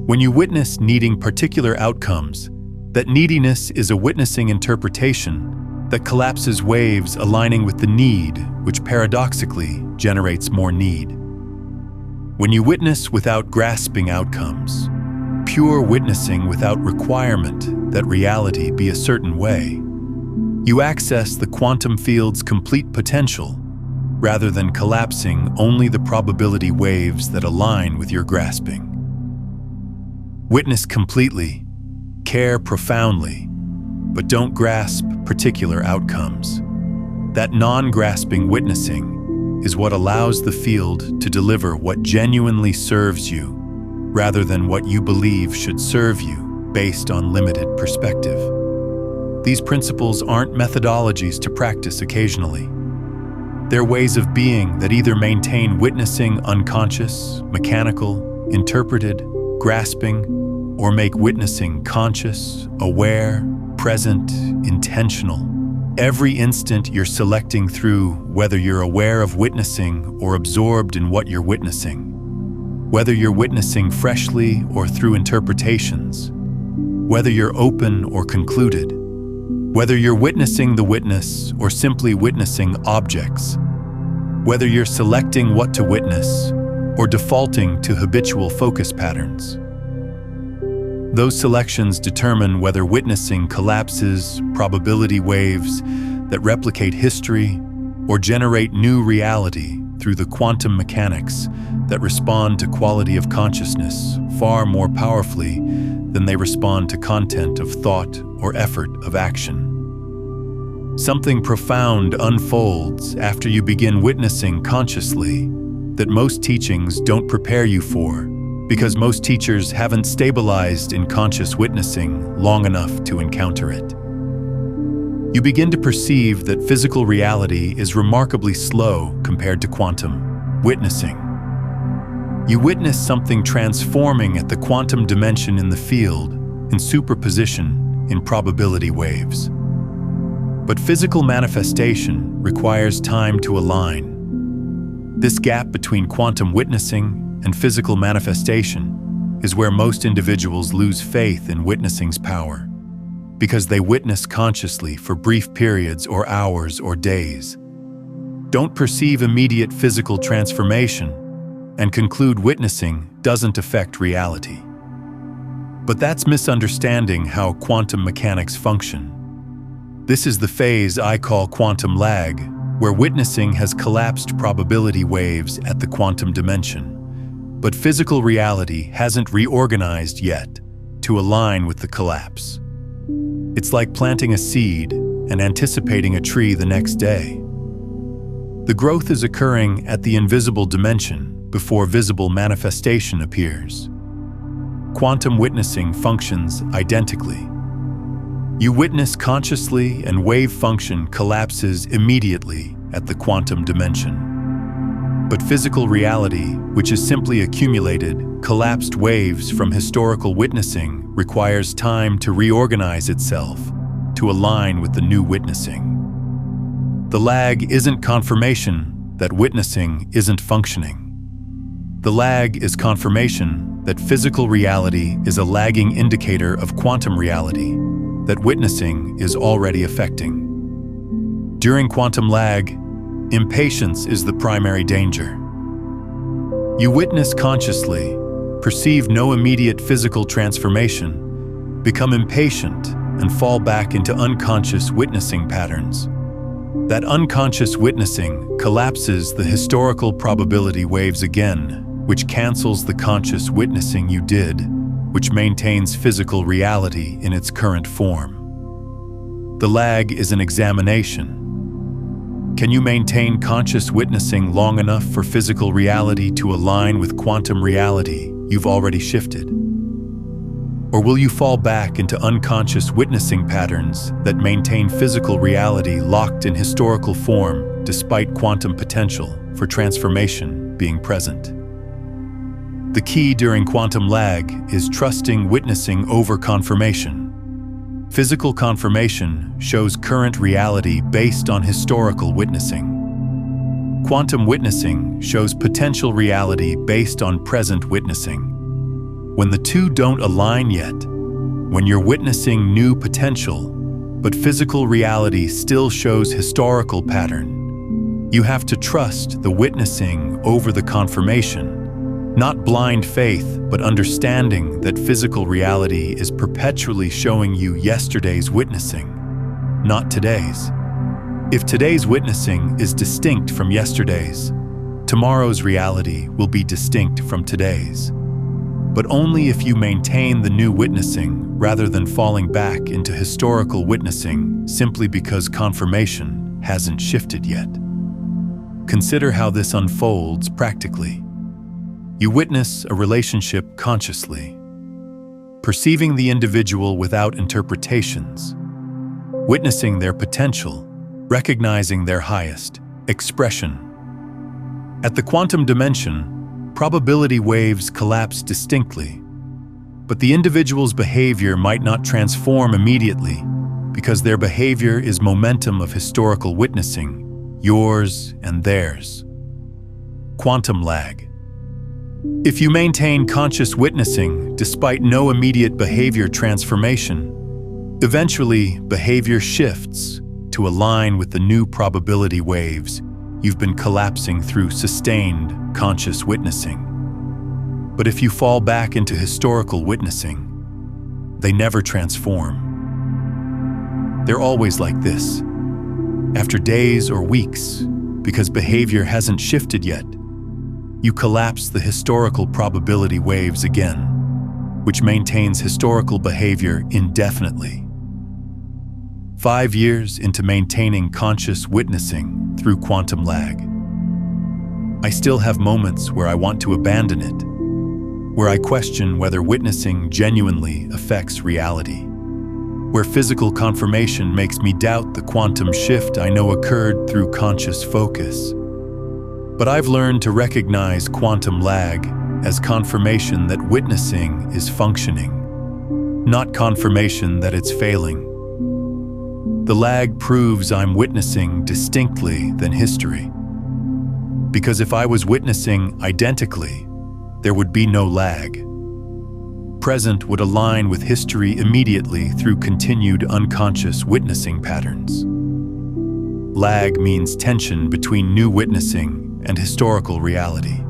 When you witness needing particular outcomes, that neediness is a witnessing interpretation that collapses waves aligning with the need, which paradoxically generates more need. When you witness without grasping outcomes, pure witnessing without requirement that reality be a certain way, you access the quantum field's complete potential rather than collapsing only the probability waves that align with your grasping. Witness completely, care profoundly, but don't grasp particular outcomes. That non-grasping witnessing is what allows the field to deliver what genuinely serves you, rather than what you believe should serve you based on limited perspective. These principles aren't methodologies to practice occasionally. They're ways of being that either maintain witnessing unconscious, mechanical, interpreted, grasping, or make witnessing conscious, aware, present, intentional. Every instant you're selecting through whether you're aware of witnessing or absorbed in what you're witnessing. Whether you're witnessing freshly or through interpretations. Whether you're open or concluded. Whether you're witnessing the witness or simply witnessing objects. Whether you're selecting what to witness or defaulting to habitual focus patterns. Those selections determine whether witnessing collapses probability waves that replicate history or generate new reality through the quantum mechanics that respond to quality of consciousness far more powerfully than they respond to content of thought or effort of action. Something profound unfolds after you begin witnessing consciously that most teachings don't prepare you for, because most teachers haven't stabilized in conscious witnessing long enough to encounter it. You begin to perceive that physical reality is remarkably slow compared to quantum witnessing. You witness something transforming at the quantum dimension in the field, in superposition, in probability waves. But physical manifestation requires time to align. This gap between quantum witnessing and physical manifestation is where most individuals lose faith in witnessing's power, because they witness consciously for brief periods or hours or days, don't perceive immediate physical transformation, and conclude witnessing doesn't affect reality. But that's misunderstanding how quantum mechanics function. This is the phase I call quantum lag, where witnessing has collapsed probability waves at the quantum dimension, but physical reality hasn't reorganized yet to align with the collapse. It's like planting a seed and anticipating a tree the next day. The growth is occurring at the invisible dimension before visible manifestation appears. Quantum witnessing functions identically. You witness consciously and wave function collapses immediately at the quantum dimension. But physical reality, which is simply accumulated, collapsed waves from historical witnessing, requires time to reorganize itself, to align with the new witnessing. The lag isn't confirmation that witnessing isn't functioning. The lag is confirmation that physical reality is a lagging indicator of quantum reality that witnessing is already affecting. During quantum lag, impatience is the primary danger. You witness consciously, perceive no immediate physical transformation, become impatient, and fall back into unconscious witnessing patterns. That unconscious witnessing collapses the historical probability waves again, which cancels the conscious witnessing you did, which maintains physical reality in its current form. The lag is an examination. Can you maintain conscious witnessing long enough for physical reality to align with quantum reality you've already shifted? Or will you fall back into unconscious witnessing patterns that maintain physical reality locked in historical form despite quantum potential for transformation being present? The key during quantum lag is trusting witnessing over confirmation. Physical confirmation shows current reality based on historical witnessing. Quantum witnessing shows potential reality based on present witnessing. When the two don't align yet, when you're witnessing new potential, but physical reality still shows historical pattern, you have to trust the witnessing over the confirmation. Not blind faith, but understanding that physical reality is perpetually showing you yesterday's witnessing, not today's. If today's witnessing is distinct from yesterday's, tomorrow's reality will be distinct from today's. but only if you maintain the new witnessing rather than falling back into historical witnessing simply because confirmation hasn't shifted yet. Consider how this unfolds practically. You witness a relationship consciously, perceiving the individual without interpretations, witnessing their potential, recognizing their highest expression. At the quantum dimension, probability waves collapse distinctly, but the individual's behavior might not transform immediately because their behavior is momentum of historical witnessing, yours and theirs. Quantum lag. If you maintain conscious witnessing despite no immediate behavior transformation, eventually behavior shifts to align with the new probability waves you've been collapsing through sustained conscious witnessing. But if you fall back into historical witnessing, they never transform. They're always like this. After days or weeks, because behavior hasn't shifted yet, you collapse the historical probability waves again, which maintains historical behavior indefinitely. 5 years into maintaining conscious witnessing through quantum lag, I still have moments where I want to abandon it, where I question whether witnessing genuinely affects reality, where physical confirmation makes me doubt the quantum shift I know occurred through conscious focus. But I've learned to recognize quantum lag as confirmation that witnessing is functioning, not confirmation that it's failing. The lag proves I'm witnessing distinctly than history. Because if I was witnessing identically, there would be no lag. Present would align with history immediately through continued unconscious witnessing patterns. Lag means tension between new witnessing and historical reality.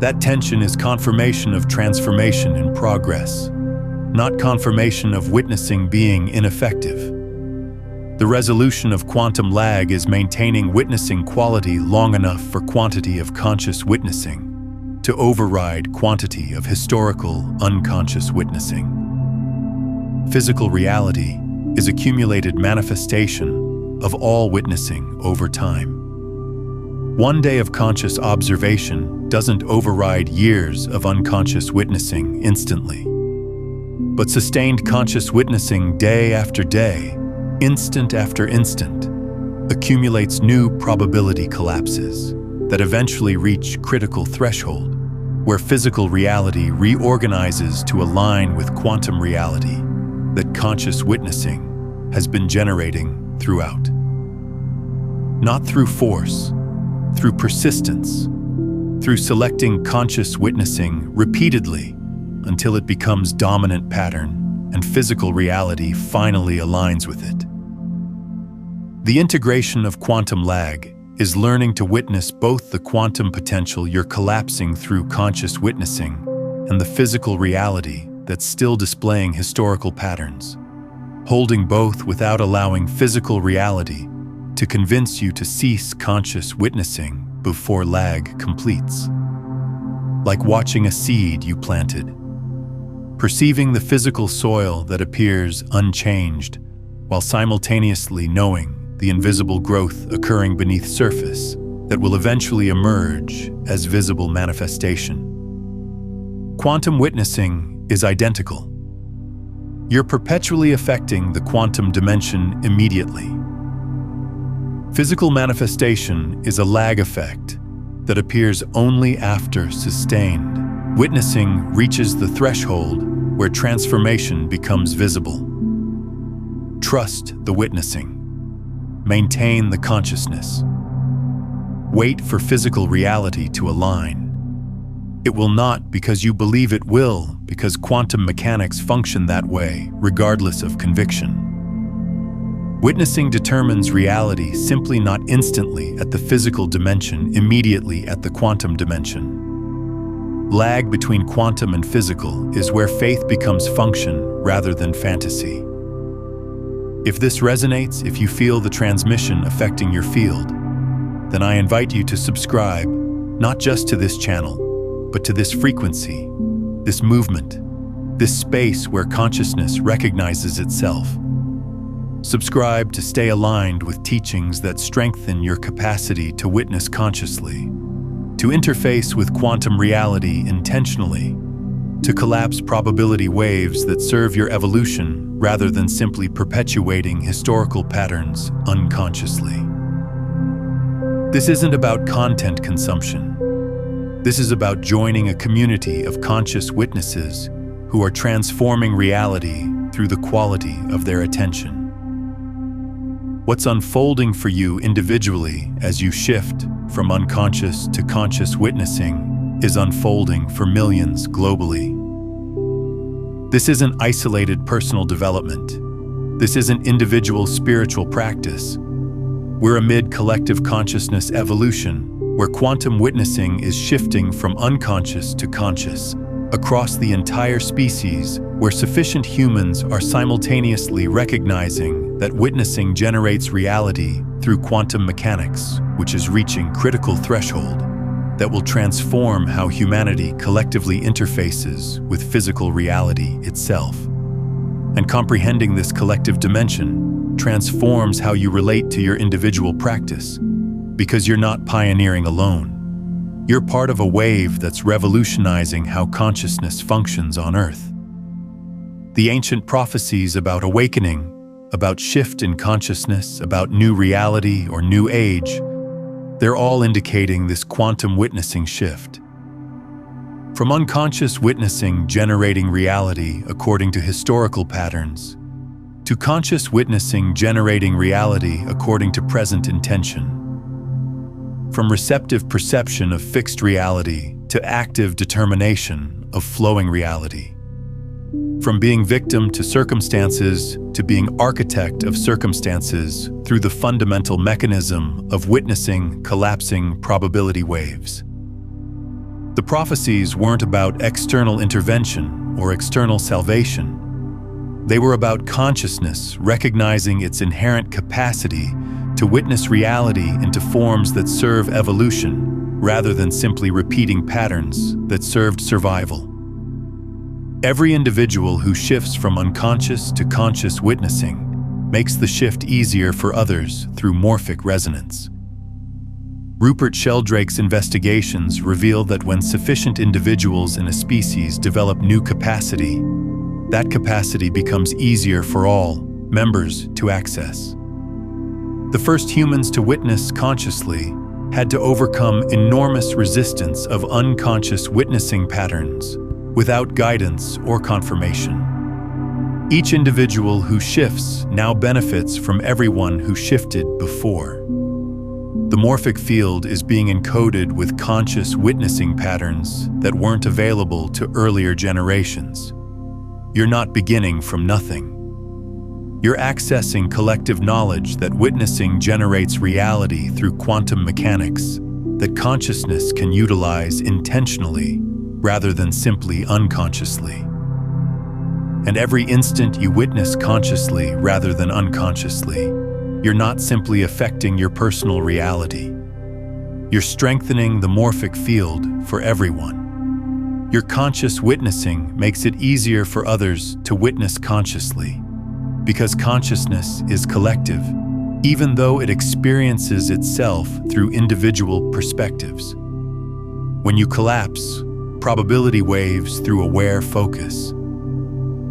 That tension is confirmation of transformation in progress, not confirmation of witnessing being ineffective. The resolution of quantum lag is maintaining witnessing quality long enough for quantity of conscious witnessing to override quantity of historical unconscious witnessing. Physical reality is accumulated manifestation of all witnessing over time. One day of conscious observation doesn't override years of unconscious witnessing instantly. But sustained conscious witnessing day after day, instant after instant, accumulates new probability collapses that eventually reach critical threshold, where physical reality reorganizes to align with quantum reality that conscious witnessing has been generating throughout. Not through force, through persistence, through selecting conscious witnessing repeatedly until it becomes dominant pattern and physical reality finally aligns with it. The integration of quantum lag is learning to witness both the quantum potential you're collapsing through conscious witnessing and the physical reality that's still displaying historical patterns, holding both without allowing physical reality to convince you to cease conscious witnessing before lag completes. Like watching a seed you planted, perceiving the physical soil that appears unchanged while simultaneously knowing the invisible growth occurring beneath surface that will eventually emerge as visible manifestation. Quantum witnessing is identical. You're perpetually affecting the quantum dimension immediately. Physical manifestation is a lag effect that appears only after sustained witnessing reaches the threshold where transformation becomes visible. Trust the witnessing. Maintain the consciousness. Wait for physical reality to align. It will not because you believe it will, because quantum mechanics function that way, regardless of conviction. Witnessing determines reality simply not instantly at the physical dimension, immediately at the quantum dimension. Lag between quantum and physical is where faith becomes function rather than fantasy. If this resonates, if you feel the transmission affecting your field, then I invite you to subscribe, not just to this channel, but to this frequency, this movement, this space where consciousness recognizes itself. Subscribe to stay aligned with teachings that strengthen your capacity to witness consciously, to interface with quantum reality intentionally, to collapse probability waves that serve your evolution rather than simply perpetuating historical patterns unconsciously. This isn't about content consumption. This is about joining a community of conscious witnesses who are transforming reality through the quality of their attention. What's unfolding for you individually as you shift from unconscious to conscious witnessing is unfolding for millions globally. This isn't isolated personal development. This isn't individual spiritual practice. We're amid collective consciousness evolution, where quantum witnessing is shifting from unconscious to conscious across the entire species, where sufficient humans are simultaneously recognizing that witnessing generates reality through quantum mechanics, which is reaching critical threshold that will transform how humanity collectively interfaces with physical reality itself. And comprehending this collective dimension transforms how you relate to your individual practice, because you're not pioneering alone. You're part of a wave that's revolutionizing how consciousness functions on Earth. The ancient prophecies about awakening, about shift in consciousness, about new reality or new age, they're all indicating this quantum witnessing shift. From unconscious witnessing generating reality according to historical patterns, to conscious witnessing generating reality according to present intention. From receptive perception of fixed reality to active determination of flowing reality. From being victim to circumstances to being architect of circumstances through the fundamental mechanism of witnessing collapsing probability waves. The prophecies weren't about external intervention or external salvation. They were about consciousness recognizing its inherent capacity to witness reality into forms that serve evolution rather than simply repeating patterns that served survival. Every individual who shifts from unconscious to conscious witnessing makes the shift easier for others through morphic resonance. Rupert Sheldrake's investigations reveal that when sufficient individuals in a species develop new capacity, that capacity becomes easier for all members to access. The first humans to witness consciously had to overcome enormous resistance of unconscious witnessing patterns without guidance or confirmation. Each individual who shifts now benefits from everyone who shifted before. The morphic field is being encoded with conscious witnessing patterns that weren't available to earlier generations. You're not beginning from nothing. You're accessing collective knowledge that witnessing generates reality through quantum mechanics that consciousness can utilize intentionally rather than simply unconsciously. And every instant you witness consciously rather than unconsciously, you're not simply affecting your personal reality. You're strengthening the morphic field for everyone. Your conscious witnessing makes it easier for others to witness consciously, because consciousness is collective, even though it experiences itself through individual perspectives. When you collapse probability waves through aware focus,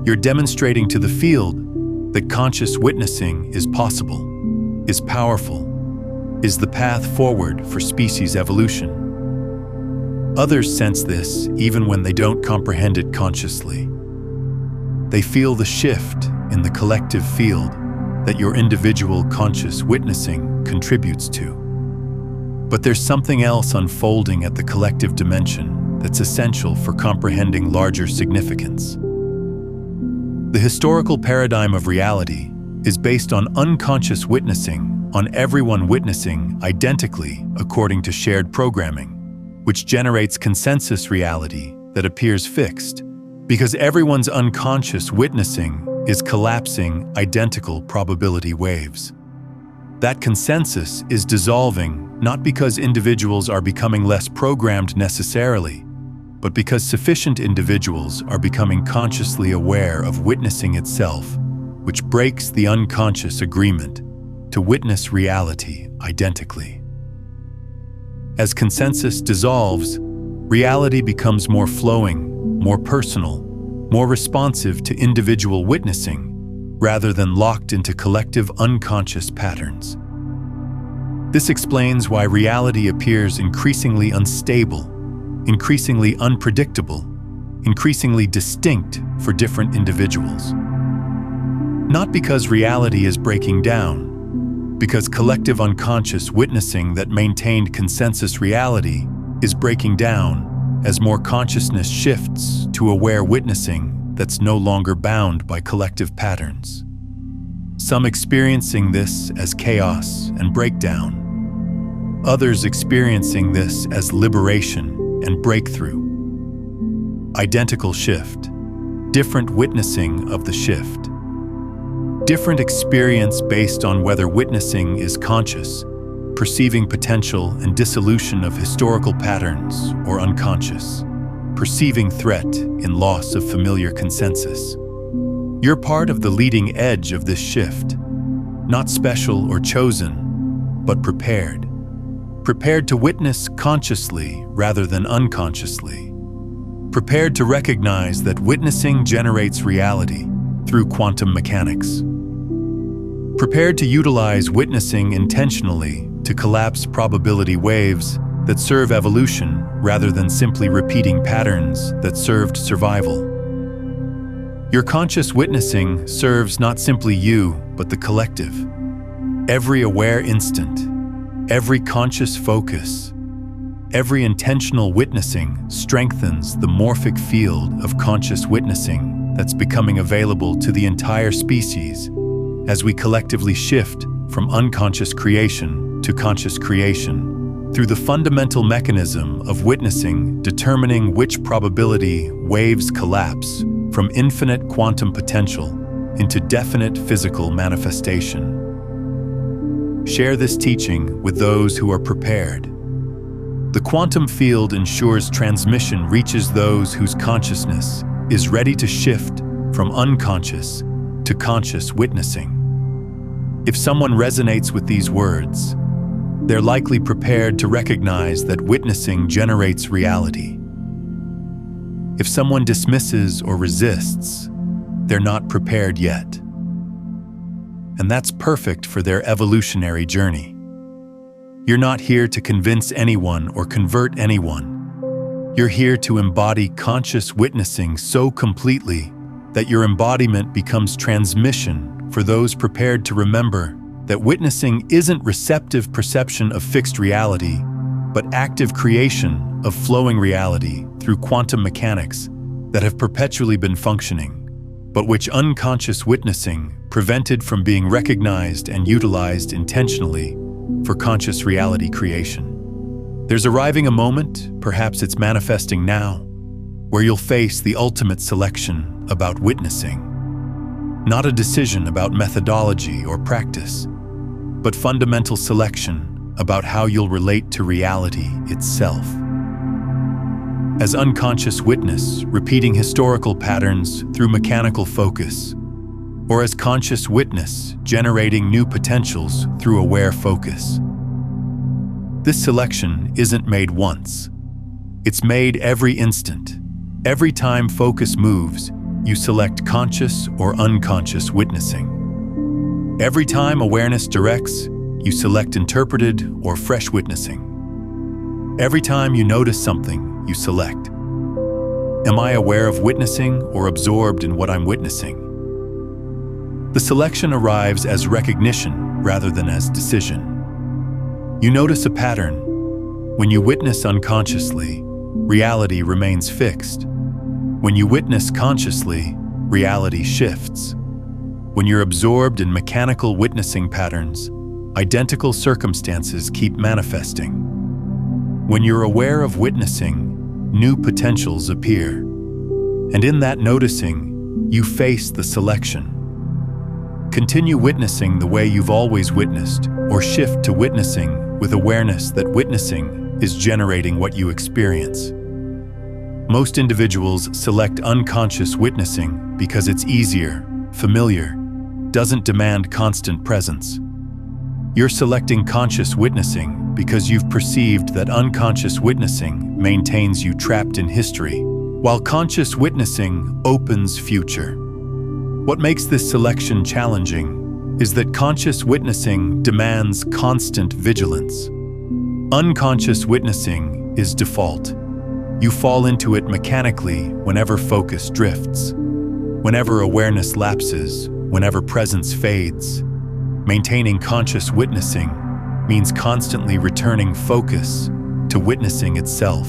you're demonstrating to the field that conscious witnessing is possible, is powerful, is the path forward for species evolution. Others sense this even when they don't comprehend it consciously. They feel the shift in the collective field that your individual conscious witnessing contributes to. But there's something else unfolding at the collective dimension that's essential for comprehending larger significance. The historical paradigm of reality is based on unconscious witnessing, on everyone witnessing identically according to shared programming, which generates consensus reality that appears fixed, because everyone's unconscious witnessing is collapsing identical probability waves. That consensus is dissolving not because individuals are becoming less programmed necessarily, but because sufficient individuals are becoming consciously aware of witnessing itself, which breaks the unconscious agreement to witness reality identically. As consensus dissolves, reality becomes more flowing, more personal, more responsive to individual witnessing, rather than locked into collective unconscious patterns. This explains why reality appears increasingly unstable, increasingly unpredictable, increasingly distinct for different individuals. Not because reality is breaking down, because collective unconscious witnessing that maintained consensus reality is breaking down as more consciousness shifts to aware witnessing that's no longer bound by collective patterns. Some experiencing this as chaos and breakdown, others experiencing this as liberation and breakthrough. Identical shift, different witnessing of the shift. Different experience based on whether witnessing is conscious, perceiving potential and dissolution of historical patterns, or unconscious, perceiving threat in loss of familiar consensus. You're part of the leading edge of this shift, not special or chosen, but prepared. Prepared to witness consciously rather than unconsciously. Prepared to recognize that witnessing generates reality through quantum mechanics. Prepared to utilize witnessing intentionally to collapse probability waves that serve evolution rather than simply repeating patterns that served survival. Your conscious witnessing serves not simply you, but the collective. Every aware instant, every conscious focus, every intentional witnessing strengthens the morphic field of conscious witnessing that's becoming available to the entire species as we collectively shift from unconscious creation to conscious creation through the fundamental mechanism of witnessing determining which probability waves collapse from infinite quantum potential into definite physical manifestation. Share this teaching with those who are prepared. The quantum field ensures transmission reaches those whose consciousness is ready to shift from unconscious to conscious witnessing. If someone resonates with these words, they're likely prepared to recognize that witnessing generates reality. If someone dismisses or resists, they're not prepared yet. And that's perfect for their evolutionary journey. You're not here to convince anyone or convert anyone. You're here to embody conscious witnessing so completely that your embodiment becomes transmission for those prepared to remember that witnessing isn't receptive perception of fixed reality, but active creation of flowing reality through quantum mechanics that have perpetually been functioning, but which unconscious witnessing prevented from being recognized and utilized intentionally for conscious reality creation. There's arriving a moment, perhaps it's manifesting now, where you'll face the ultimate selection about witnessing. Not a decision about methodology or practice, but fundamental selection about how you'll relate to reality itself. As unconscious witness, repeating historical patterns through mechanical focus, or as conscious witness, generating new potentials through aware focus. This selection isn't made once. It's made every instant. Every time focus moves, you select conscious or unconscious witnessing. Every time awareness directs, you select interpreted or fresh witnessing. Every time you notice something, you select. Am I aware of witnessing or absorbed in what I'm witnessing? The selection arrives as recognition rather than as decision. You notice a pattern. When you witness unconsciously, reality remains fixed. When you witness consciously, reality shifts. When you're absorbed in mechanical witnessing patterns, identical circumstances keep manifesting. When you're aware of witnessing, new potentials appear. And in that noticing, you face the selection. Continue witnessing the way you've always witnessed, or shift to witnessing with awareness that witnessing is generating what you experience. Most individuals select unconscious witnessing because it's easier, familiar, doesn't demand constant presence. You're selecting conscious witnessing because you've perceived that unconscious witnessing maintains you trapped in history, while conscious witnessing opens future. What makes this selection challenging is that conscious witnessing demands constant vigilance. Unconscious witnessing is default. You fall into it mechanically whenever focus drifts, whenever awareness lapses, whenever presence fades. Maintaining conscious witnessing means constantly returning focus to witnessing itself,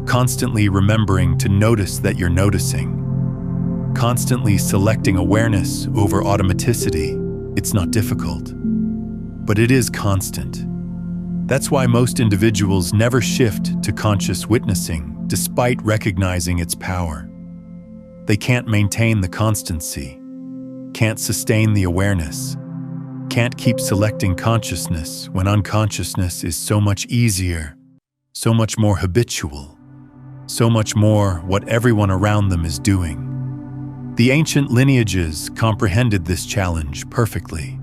constantly remembering to notice that you're noticing, constantly selecting awareness over automaticity. It's not difficult, but it is constant. That's why most individuals never shift to conscious witnessing despite recognizing its power. They can't maintain the constancy, can't sustain the awareness, can't keep selecting consciousness when unconsciousness is so much easier, so much more habitual, so much more what everyone around them is doing. The ancient lineages comprehended this challenge perfectly.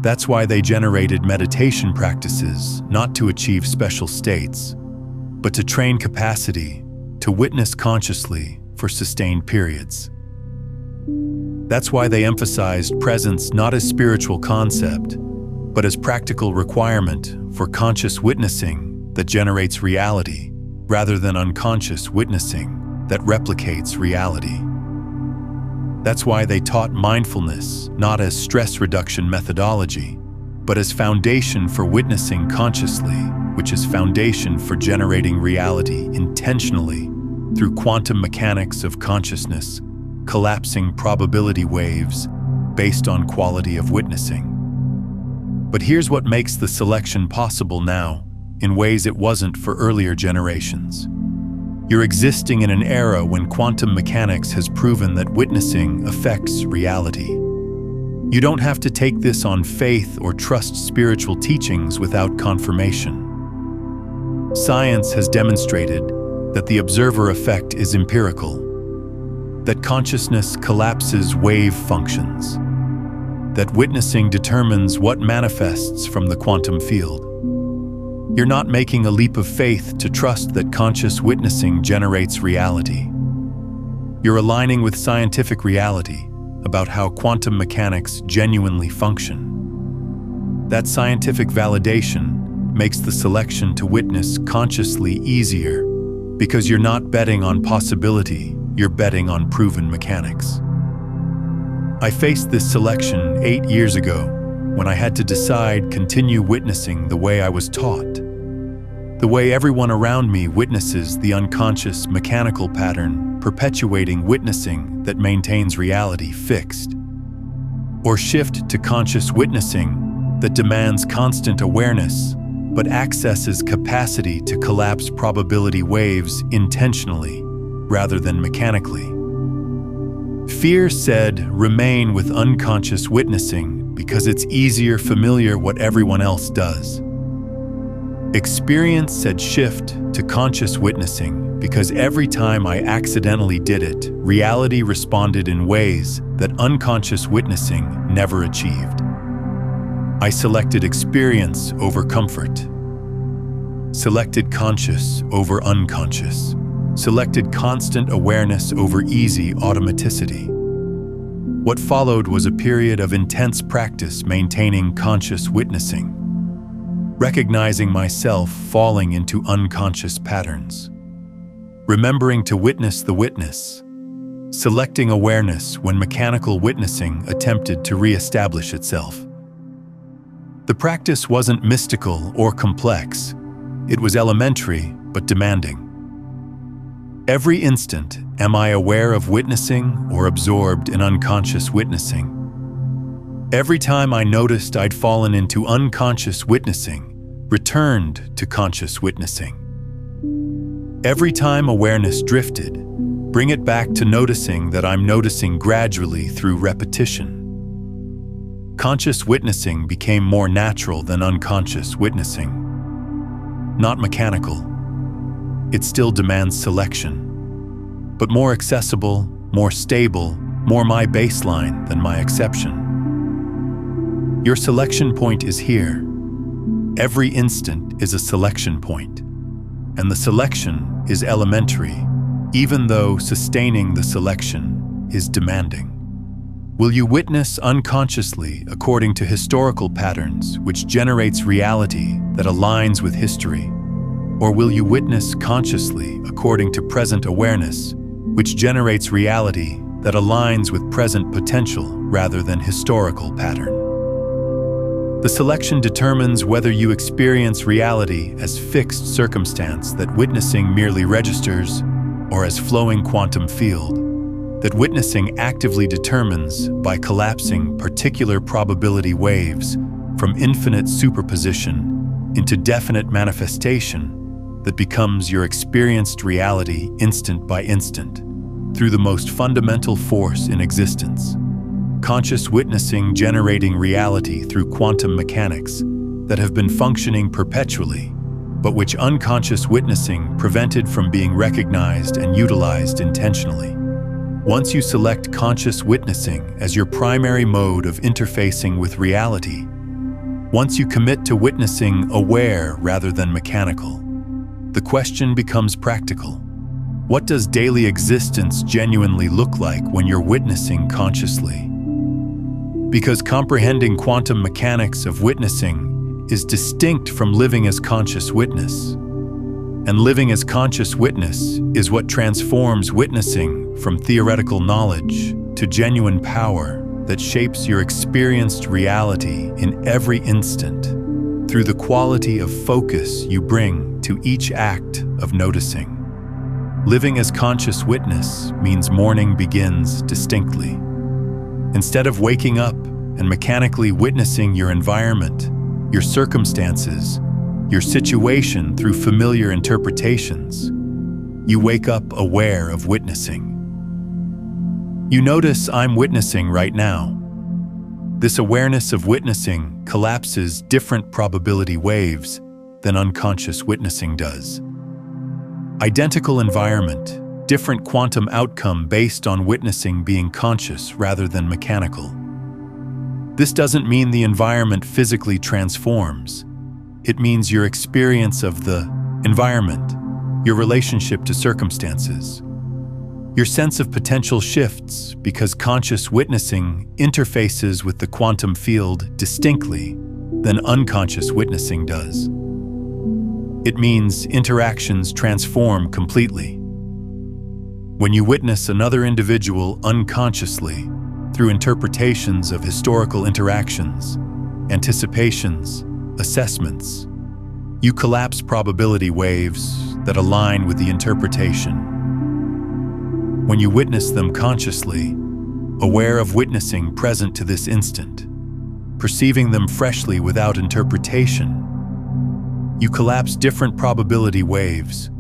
That's why they generated meditation practices not to achieve special states, but to train capacity to witness consciously for sustained periods. That's why they emphasized presence not as spiritual concept, but as practical requirement for conscious witnessing that generates reality, rather than unconscious witnessing that replicates reality. That's why they taught mindfulness not as stress reduction methodology, but as foundation for witnessing consciously, which is foundation for generating reality intentionally through quantum mechanics of consciousness, collapsing probability waves based on quality of witnessing. But here's what makes the selection possible now in ways it wasn't for earlier generations. You're existing in an era when quantum mechanics has proven that witnessing affects reality. You don't have to take this on faith or trust spiritual teachings without confirmation. Science has demonstrated that the observer effect is empirical, that consciousness collapses wave functions, that witnessing determines what manifests from the quantum field. You're not making a leap of faith to trust that conscious witnessing generates reality. You're aligning with scientific reality about how quantum mechanics genuinely function. That scientific validation makes the selection to witness consciously easier because you're not betting on possibility, you're betting on proven mechanics. I faced this selection 8 years ago when I had to decide continue witnessing the way I was taught, the way everyone around me witnesses the unconscious mechanical pattern perpetuating witnessing that maintains reality fixed, or shift to conscious witnessing that demands constant awareness but accesses capacity to collapse probability waves intentionally rather than mechanically. Fear said, remain with unconscious witnessing because it's easier, familiar what everyone else does. Experience said, shift to conscious witnessing because every time I accidentally did it, reality responded in ways that unconscious witnessing never achieved. I selected experience over comfort, selected conscious over unconscious, selected constant awareness over easy automaticity. What followed was a period of intense practice maintaining conscious witnessing, recognizing myself falling into unconscious patterns, remembering to witness the witness, selecting awareness when mechanical witnessing attempted to re-establish itself. The practice wasn't mystical or complex. It was elementary but demanding. Every instant, am I aware of witnessing or absorbed in unconscious witnessing? Every time I noticed I'd fallen into unconscious witnessing, returned to conscious witnessing. Every time awareness drifted, bring it back to noticing that I'm noticing gradually through repetition. Conscious witnessing became more natural than unconscious witnessing. Not mechanical. it still demands selection. But more accessible, more stable, more my baseline than my exception. Your selection point is here. Every instant is a selection point, and the selection is elementary, even though sustaining the selection is demanding. Will you witness unconsciously according to historical patterns which generates reality that aligns with history? Or will you witness consciously according to present awareness which generates reality that aligns with present potential rather than historical pattern? The selection determines whether you experience reality as fixed circumstance that witnessing merely registers, or as flowing quantum field that witnessing actively determines by collapsing particular probability waves from infinite superposition into definite manifestation that becomes your experienced reality instant by instant through the most fundamental force in existence. Conscious witnessing generating reality through quantum mechanics that have been functioning perpetually, but which unconscious witnessing prevented from being recognized and utilized intentionally. Once you select conscious witnessing as your primary mode of interfacing with reality, once you commit to witnessing aware rather than mechanical, the question becomes practical. What does daily existence genuinely look like when you're witnessing consciously? Because comprehending quantum mechanics of witnessing is distinct from living as conscious witness. And living as conscious witness is what transforms witnessing from theoretical knowledge to genuine power that shapes your experienced reality in every instant through the quality of focus you bring to each act of noticing. Living as conscious witness means morning begins distinctly. Instead of waking up and mechanically witnessing your environment, your circumstances, your situation through familiar interpretations, you wake up aware of witnessing. You notice I'm witnessing right now. This awareness of witnessing collapses different probability waves than unconscious witnessing does. Identical environment, different quantum outcome based on witnessing being conscious rather than mechanical. This doesn't mean the environment physically transforms. It means your experience of the environment, your relationship to circumstances. Your sense of potential shifts because conscious witnessing interfaces with the quantum field distinctly than unconscious witnessing does. It means interactions transform completely. When you witness another individual unconsciously through interpretations of historical interactions, anticipations, assessments, you collapse probability waves that align with the interpretation. When you witness them consciously, aware of witnessing present to this instant, perceiving them freshly without interpretation, you collapse different probability waves.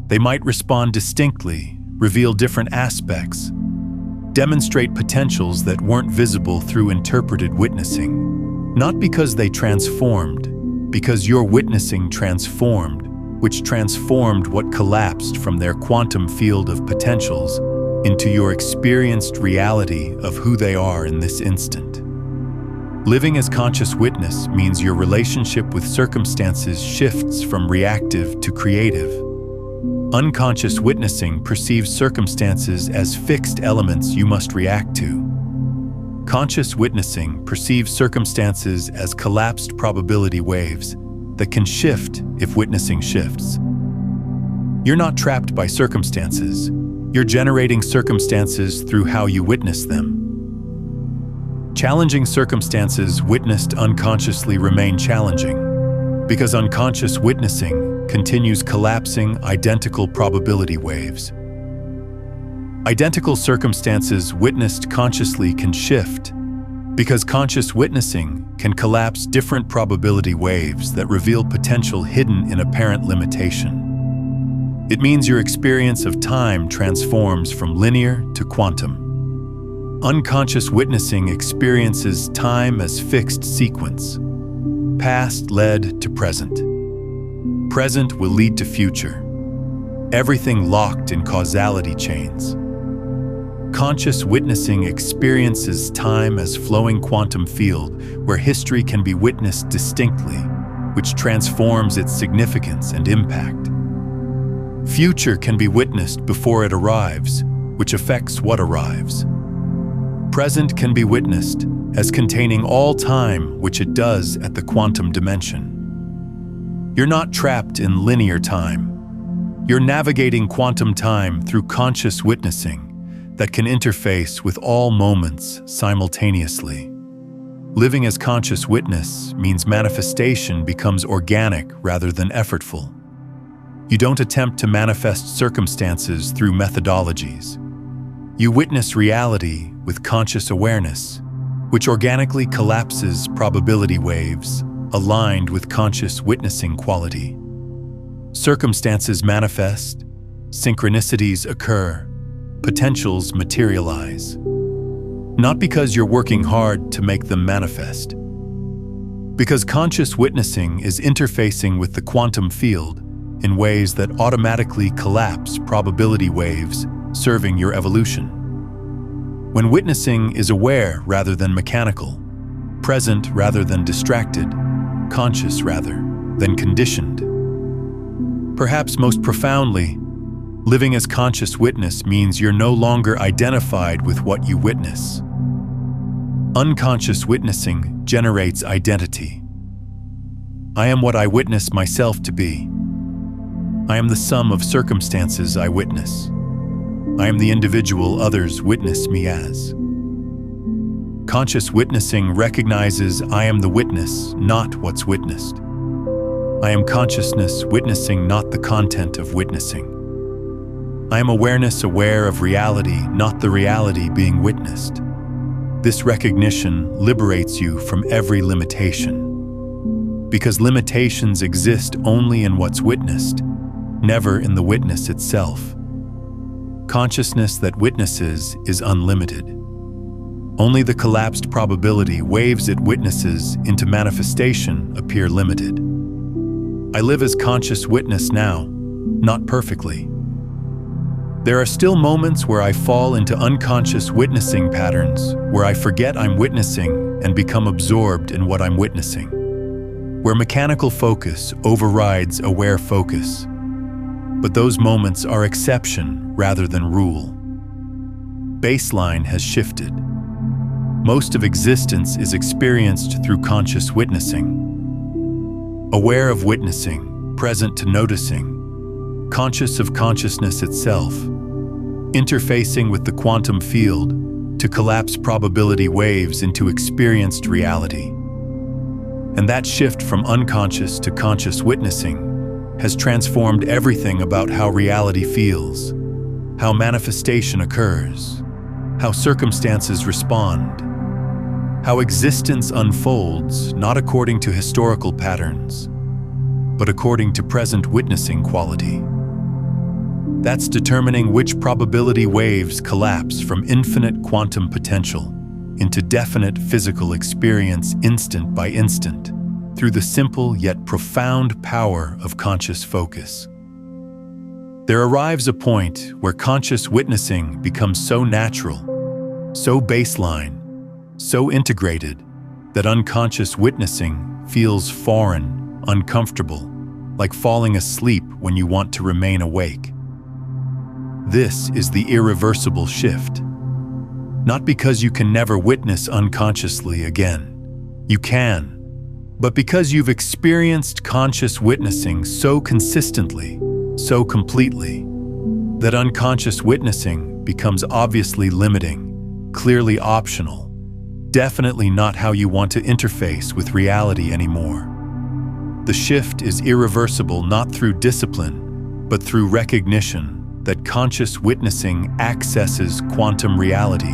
They might respond distinctly, reveal different aspects, demonstrate potentials that weren't visible through interpreted witnessing, not because they transformed, because your witnessing transformed, which transformed what collapsed from their quantum field of potentials into your experienced reality of who they are in this instant. Living as conscious witness means your relationship with circumstances shifts from reactive to creative. Unconscious witnessing perceives circumstances as fixed elements you must react to. Conscious witnessing perceives circumstances as collapsed probability waves that can shift if witnessing shifts. You're not trapped by circumstances. You're generating circumstances through how you witness them. Challenging circumstances witnessed unconsciously remain challenging because unconscious witnessing continues collapsing identical probability waves. Identical circumstances witnessed consciously can shift because conscious witnessing can collapse different probability waves that reveal potential hidden in apparent limitation. It means your experience of time transforms from linear to quantum. Unconscious witnessing experiences time as fixed sequence. Past led to present. Present will lead to future. everything locked in causality chains. Conscious witnessing experiences time as flowing quantum field where history can be witnessed distinctly, which transforms its significance and impact. Future can be witnessed before it arrives, which affects what arrives. Present can be witnessed as containing all time, which it does at the quantum dimension. You're not trapped in linear time. You're navigating quantum time through conscious witnessing that can interface with all moments simultaneously. Living as conscious witness means manifestation becomes organic rather than effortful. You don't attempt to manifest circumstances through methodologies. You witness reality with conscious awareness, which organically collapses probability waves aligned with conscious witnessing quality. Circumstances manifest, synchronicities occur, potentials materialize. Not because you're working hard to make them manifest. Because conscious witnessing is interfacing with the quantum field in ways that automatically collapse probability waves serving your evolution. When witnessing is aware rather than mechanical, present rather than distracted, conscious rather than conditioned. Perhaps most profoundly, living as conscious witness means you're no longer identified with what you witness. Unconscious witnessing generates identity. I am what I witness myself to be. I am the sum of circumstances I witness. I am the individual others witness me as. Conscious witnessing recognizes I am the witness, not what's witnessed. I am consciousness witnessing, not the content of witnessing. I am awareness aware of reality, not the reality being witnessed. This recognition liberates you from every limitation. Because limitations exist only in what's witnessed, never in the witness itself. Consciousness that witnesses is unlimited. Only the collapsed probability waves it witnesses into manifestation appear limited. I live as conscious witness now, not perfectly. There are still moments where I fall into unconscious witnessing patterns, where I forget I'm witnessing and become absorbed in what I'm witnessing, where mechanical focus overrides aware focus. But those moments are exception rather than rule. Baseline has shifted. Most of existence is experienced through conscious witnessing. Aware of witnessing, present to noticing, conscious of consciousness itself, interfacing with the quantum field to collapse probability waves into experienced reality. And that shift from unconscious to conscious witnessing has transformed everything about how reality feels, how manifestation occurs, how circumstances respond, how existence unfolds not according to historical patterns, but according to present witnessing quality. That's determining which probability waves collapse from infinite quantum potential into definite physical experience instant by instant through the simple yet profound power of conscious focus. There arrives a point where conscious witnessing becomes so natural, so baseline, so integrated that unconscious witnessing feels foreign, uncomfortable, like falling asleep when you want to remain awake. This is the irreversible shift. Not because you can never witness unconsciously again. You can, but because you've experienced conscious witnessing so consistently, so completely, that unconscious witnessing becomes obviously limiting, clearly optional, definitely not how you want to interface with reality anymore. The shift is irreversible not through discipline, but through recognition that conscious witnessing accesses quantum reality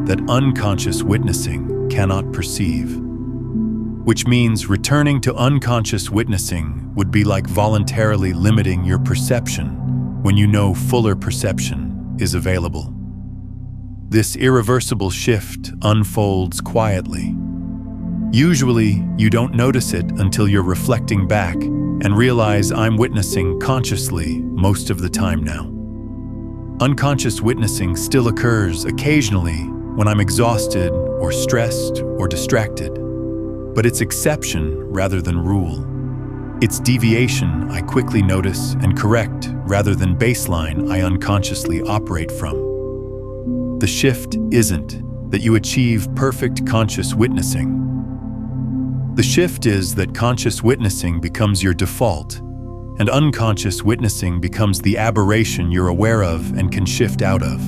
that unconscious witnessing cannot perceive. Which means returning to unconscious witnessing would be like voluntarily limiting your perception when you know fuller perception is available. This irreversible shift unfolds quietly. Usually, you don't notice it until you're reflecting back and realize I'm witnessing consciously most of the time now. Unconscious witnessing still occurs occasionally when I'm exhausted or stressed or distracted, but it's exception rather than rule. It's deviation I quickly notice and correct rather than baseline I unconsciously operate from. The shift isn't that you achieve perfect conscious witnessing. The shift is that conscious witnessing becomes your default, and unconscious witnessing becomes the aberration you're aware of and can shift out of.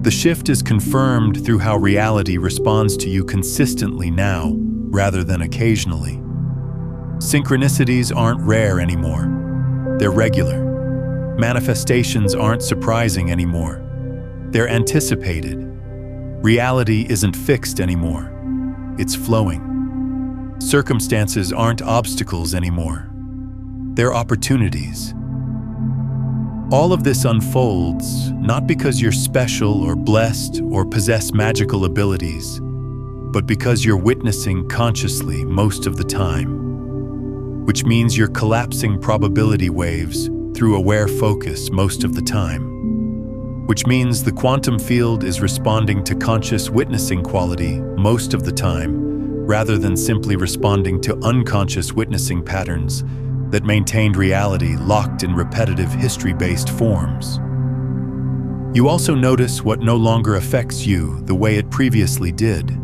The shift is confirmed through how reality responds to you consistently now, rather than occasionally. Synchronicities aren't rare anymore. They're regular. Manifestations aren't surprising anymore. They're anticipated. Reality isn't fixed anymore. It's flowing. Circumstances aren't obstacles anymore. They're opportunities. All of this unfolds not because you're special or blessed or possess magical abilities, but because you're witnessing consciously most of the time, which means you're collapsing probability waves through aware focus most of the time, which means the quantum field is responding to conscious witnessing quality most of the time, rather than simply responding to unconscious witnessing patterns that maintained reality locked in repetitive history-based forms. You also notice what no longer affects you the way it previously did.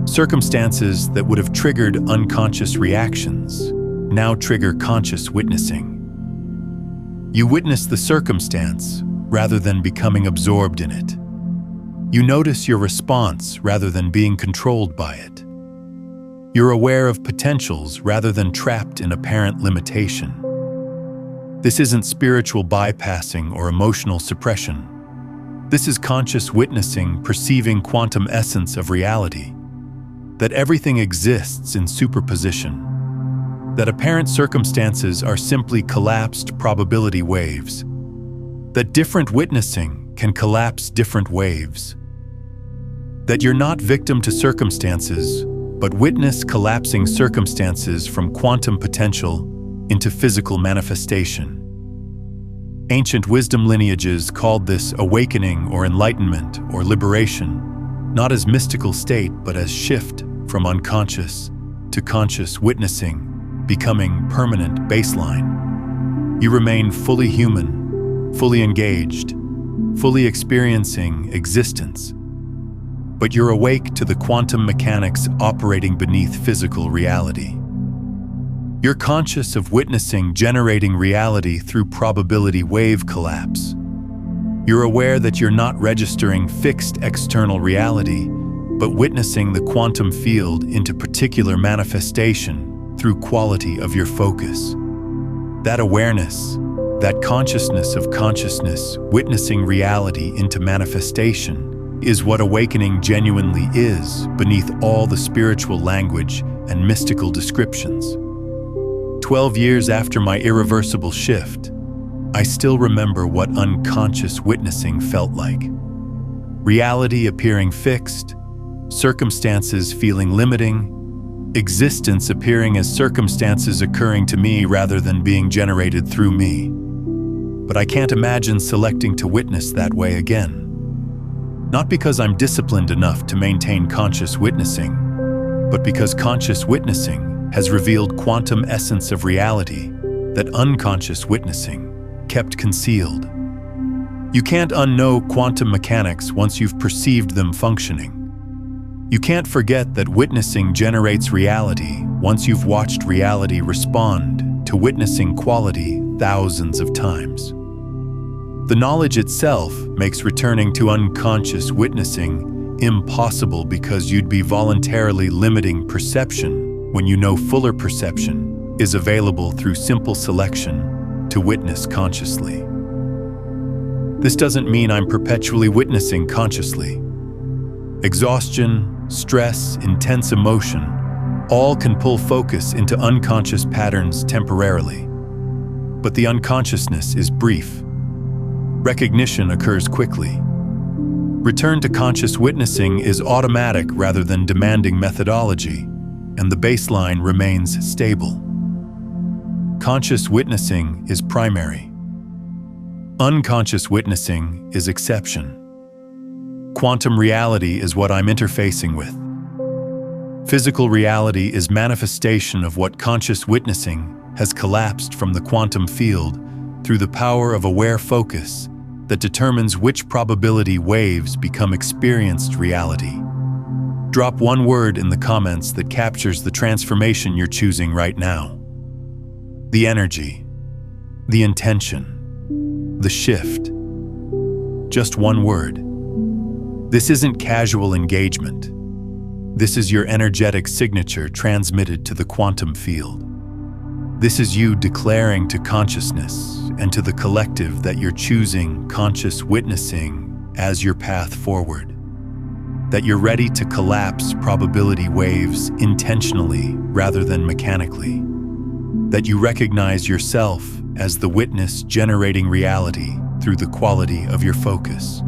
Circumstances that would have triggered unconscious reactions now trigger conscious witnessing. You witness the circumstance rather than becoming absorbed in it. You notice your response rather than being controlled by it. You're aware of potentials rather than trapped in apparent limitation. This isn't spiritual bypassing or emotional suppression. This is conscious witnessing, perceiving quantum essence of reality, that everything exists in superposition, that apparent circumstances are simply collapsed probability waves, that different witnessing can collapse different waves, that you're not victim to circumstances, but witness collapsing circumstances from quantum potential into physical manifestation. Ancient wisdom lineages called this awakening or enlightenment or liberation, not as mystical state, but as shift from unconscious to conscious witnessing, becoming permanent baseline. You remain fully human, fully engaged, fully experiencing existence, but you're awake to the quantum mechanics operating beneath physical reality. You're conscious of witnessing generating reality through probability wave collapse. You're aware that you're not registering fixed external reality, but witnessing the quantum field into particular manifestation through quality of your focus. That awareness, that consciousness of consciousness witnessing reality into manifestation, is what awakening genuinely is beneath all the spiritual language and mystical descriptions. 12 years after my irreversible shift, I still remember what unconscious witnessing felt like. Reality appearing fixed, circumstances feeling limiting, existence appearing as circumstances occurring to me rather than being generated through me. But I can't imagine selecting to witness that way again. Not because I'm disciplined enough to maintain conscious witnessing, but because conscious witnessing has revealed quantum essence of reality that unconscious witnessing kept concealed. You can't unknow quantum mechanics once you've perceived them functioning. You can't forget that witnessing generates reality once you've watched reality respond to witnessing quality thousands of times. The knowledge itself makes returning to unconscious witnessing impossible because you'd be voluntarily limiting perception when you know fuller perception is available through simple selection to witness consciously. This doesn't mean I'm perpetually witnessing consciously. Exhaustion, stress, intense emotion, all can pull focus into unconscious patterns temporarily. But the unconsciousness is brief. Recognition occurs quickly. Return to conscious witnessing is automatic rather than demanding methodology, and the baseline remains stable. Conscious witnessing is primary. Unconscious witnessing is exception. Quantum reality is what I'm interfacing with. Physical reality is manifestation of what conscious witnessing has collapsed from the quantum field through the power of aware focus that determines which probability waves become experienced reality. Drop one word in the comments that captures the transformation you're choosing right now. The energy, the intention, the shift. Just one word. This isn't casual engagement. This is your energetic signature transmitted to the quantum field. This is you declaring to consciousness and to the collective that you're choosing conscious witnessing as your path forward. That you're ready to collapse probability waves intentionally rather than mechanically. That you recognize yourself as the witness generating reality through the quality of your focus.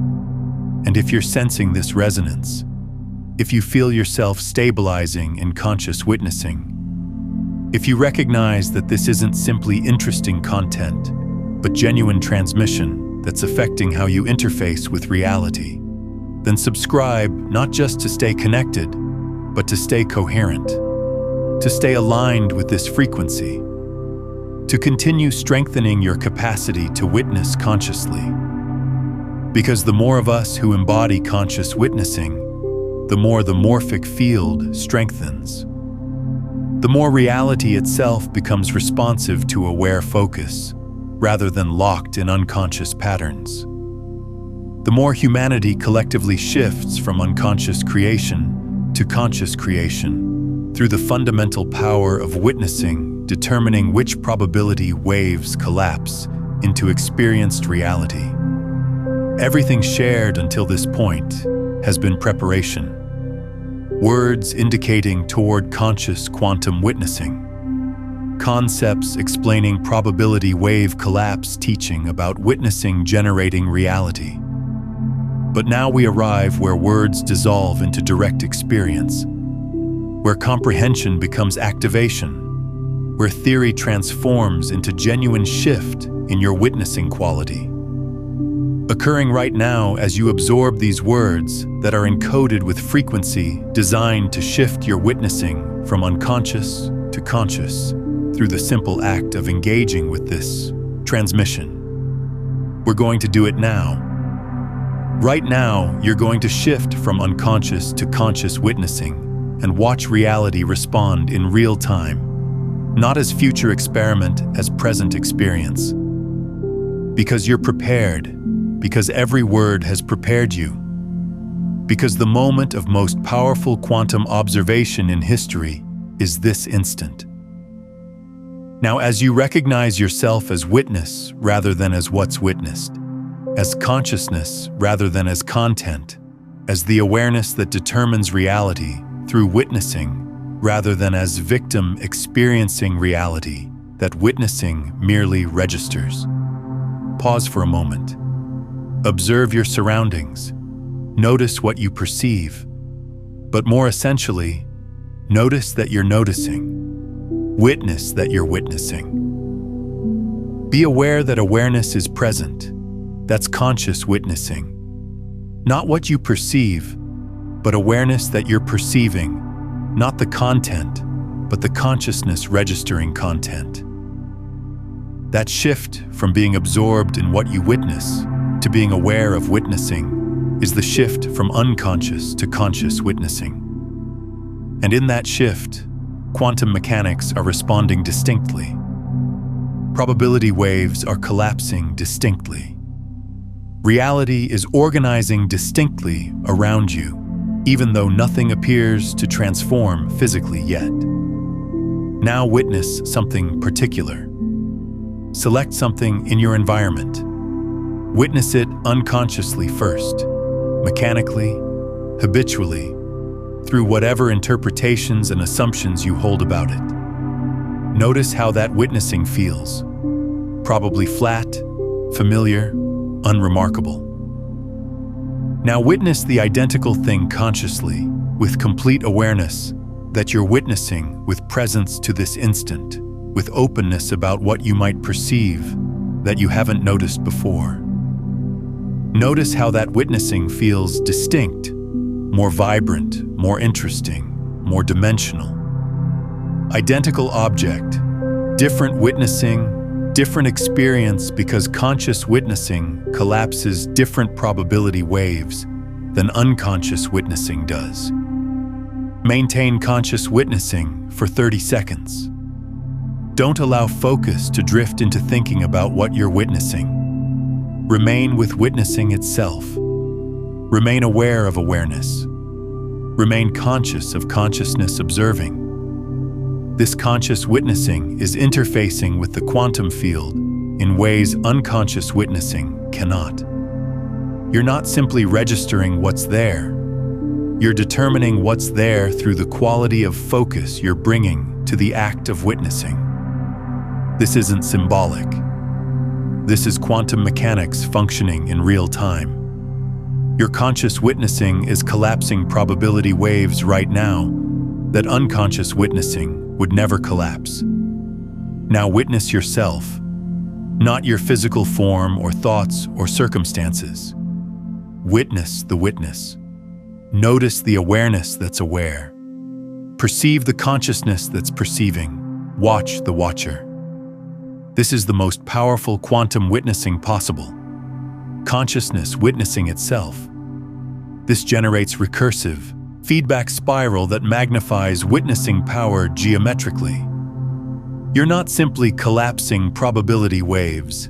And if you're sensing this resonance, if you feel yourself stabilizing in conscious witnessing, if you recognize that this isn't simply interesting content, but genuine transmission that's affecting how you interface with reality, then subscribe not just to stay connected, but to stay coherent, to stay aligned with this frequency, to continue strengthening your capacity to witness consciously. Because the more of us who embody conscious witnessing, the more the morphic field strengthens. The more reality itself becomes responsive to aware focus, rather than locked in unconscious patterns. The more humanity collectively shifts from unconscious creation to conscious creation through the fundamental power of witnessing, determining which probability waves collapse into experienced reality. Everything shared until this point has been preparation. Words indicating toward conscious quantum witnessing. Concepts explaining probability wave collapse, teaching about witnessing generating reality. But now we arrive where words dissolve into direct experience, where comprehension becomes activation, where theory transforms into genuine shift in your witnessing quality. Occurring right now as you absorb these words that are encoded with frequency designed to shift your witnessing from unconscious to conscious through the simple act of engaging with this transmission. We're going to do it now. Right now, you're going to shift from unconscious to conscious witnessing and watch reality respond in real time, not as future experiment, as present experience. Because you're prepared. Because every word has prepared you. Because the moment of most powerful quantum observation in history is this instant. Now, as you recognize yourself as witness rather than as what's witnessed, as consciousness rather than as content, as the awareness that determines reality through witnessing rather than as victim experiencing reality that witnessing merely registers. Pause for a moment. Observe your surroundings. Notice what you perceive. But more essentially, notice that you're noticing. Witness that you're witnessing. Be aware that awareness is present. That's conscious witnessing. Not what you perceive, but awareness that you're perceiving. Not the content, but the consciousness registering content. That shift from being absorbed in what you witness to being aware of witnessing is the shift from unconscious to conscious witnessing. And in that shift, quantum mechanics are responding distinctly. Probability waves are collapsing distinctly. Reality is organizing distinctly around you, even though nothing appears to transform physically yet. Now witness something particular. Select something in your environment. Witness it unconsciously first, mechanically, habitually, through whatever interpretations and assumptions you hold about it. Notice how that witnessing feels. Probably flat, familiar, unremarkable. Now witness the identical thing consciously, with complete awareness that you're witnessing with presence to this instant, with openness about what you might perceive that you haven't noticed before. Notice how that witnessing feels distinct, more vibrant, more interesting, more dimensional. Identical object, different witnessing, different experience, because conscious witnessing collapses different probability waves than unconscious witnessing does. Maintain conscious witnessing for 30 seconds. Don't allow focus to drift into thinking about what you're witnessing. Remain with witnessing itself. Remain aware of awareness. Remain conscious of consciousness observing. This conscious witnessing is interfacing with the quantum field in ways unconscious witnessing cannot. You're not simply registering what's there. You're determining what's there through the quality of focus you're bringing to the act of witnessing. This isn't symbolic. This is quantum mechanics functioning in real time. Your conscious witnessing is collapsing probability waves right now that unconscious witnessing would never collapse. Now witness yourself, not your physical form or thoughts or circumstances. Witness the witness. Notice the awareness that's aware. Perceive the consciousness that's perceiving. Watch the watcher. This is the most powerful quantum witnessing possible. Consciousness witnessing itself. This generates recursive, feedback spiral that magnifies witnessing power geometrically. You're not simply collapsing probability waves.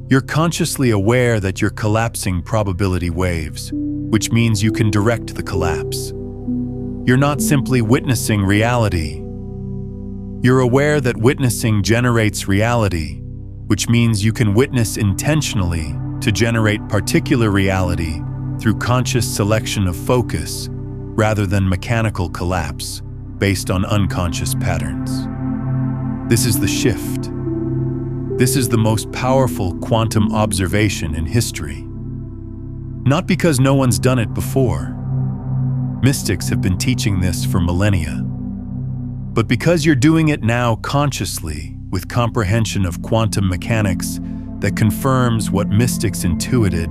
You're consciously aware that you're collapsing probability waves, which means you can direct the collapse. You're not simply witnessing reality. You're aware that witnessing generates reality, which means you can witness intentionally to generate particular reality through conscious selection of focus rather than mechanical collapse based on unconscious patterns. This is the shift. This is the most powerful quantum observation in history. Not because no one's done it before. Mystics have been teaching this for millennia. But because you're doing it now consciously with comprehension of quantum mechanics that confirms what mystics intuited,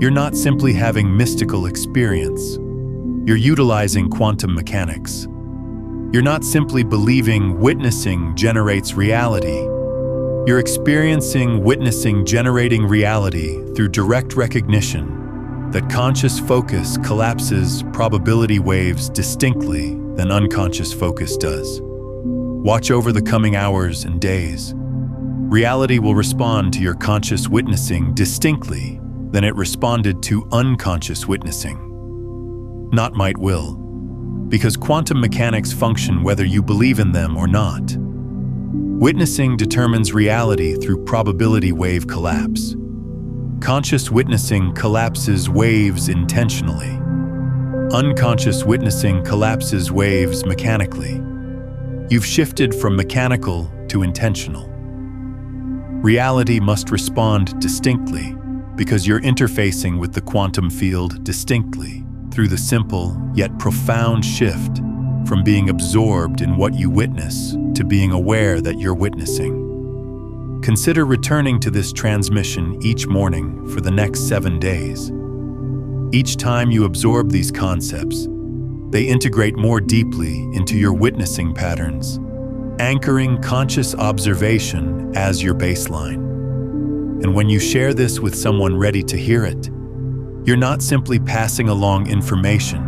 you're not simply having mystical experience. You're utilizing quantum mechanics. You're not simply believing witnessing generates reality. You're experiencing witnessing generating reality through direct recognition that conscious focus collapses probability waves distinctly than unconscious focus does. Watch over the coming hours and days. Reality will respond to your conscious witnessing distinctly than it responded to unconscious witnessing. Not might will, because quantum mechanics function whether you believe in them or not. Witnessing determines reality through probability wave collapse. Conscious witnessing collapses waves intentionally. Unconscious witnessing collapses waves mechanically. You've shifted from mechanical to intentional. Reality must respond distinctly because you're interfacing with the quantum field distinctly through the simple yet profound shift from being absorbed in what you witness to being aware that you're witnessing. Consider returning to this transmission each morning for the next 7 days. Each time you absorb these concepts, they integrate more deeply into your witnessing patterns, anchoring conscious observation as your baseline. And when you share this with someone ready to hear it, you're not simply passing along information.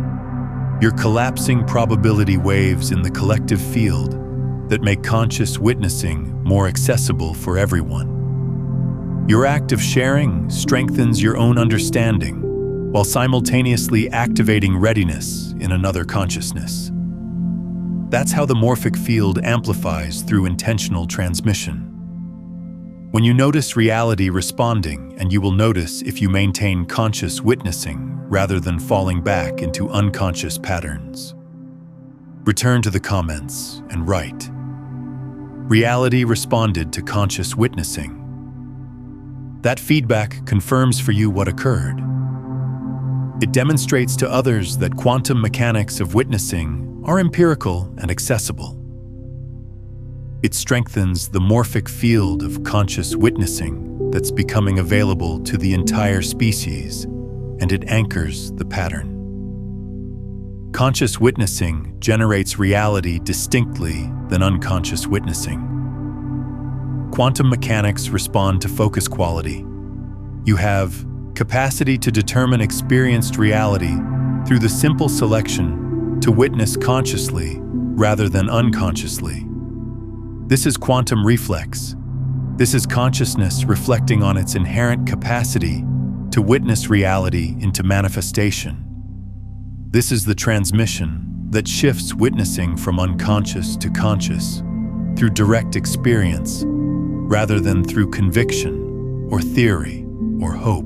You're collapsing probability waves in the collective field that make conscious witnessing more accessible for everyone. Your act of sharing strengthens your own understanding while simultaneously activating readiness in another consciousness. That's how the morphic field amplifies through intentional transmission. When you notice reality responding, and you will notice if you maintain conscious witnessing rather than falling back into unconscious patterns. Return to the comments and write. Reality responded to conscious witnessing. That feedback confirms for you what occurred. It demonstrates to others that quantum mechanics of witnessing are empirical and accessible. It strengthens the morphic field of conscious witnessing that's becoming available to the entire species, and it anchors the pattern. Conscious witnessing generates reality distinctly than unconscious witnessing. Quantum mechanics respond to focus quality. You have capacity to determine experienced reality through the simple selection to witness consciously rather than unconsciously. This is quantum reflex. This is consciousness reflecting on its inherent capacity to witness reality into manifestation. This is the transmission that shifts witnessing from unconscious to conscious through direct experience rather than through conviction or theory or hope.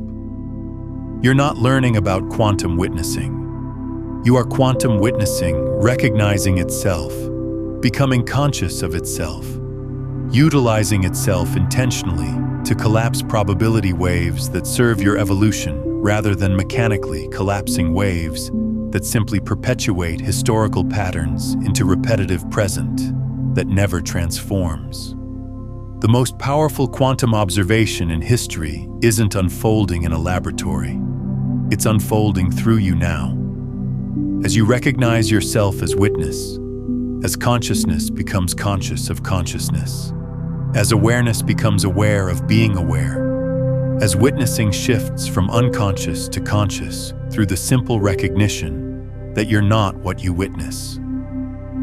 You're not learning about quantum witnessing. You are quantum witnessing, recognizing itself, becoming conscious of itself, utilizing itself intentionally to collapse probability waves that serve your evolution rather than mechanically collapsing waves that simply perpetuate historical patterns into repetitive present that never transforms. The most powerful quantum observation in history isn't unfolding in a laboratory. It's unfolding through you now. As you recognize yourself as witness, as consciousness becomes conscious of consciousness, as awareness becomes aware of being aware, as witnessing shifts from unconscious to conscious through the simple recognition that you're not what you witness.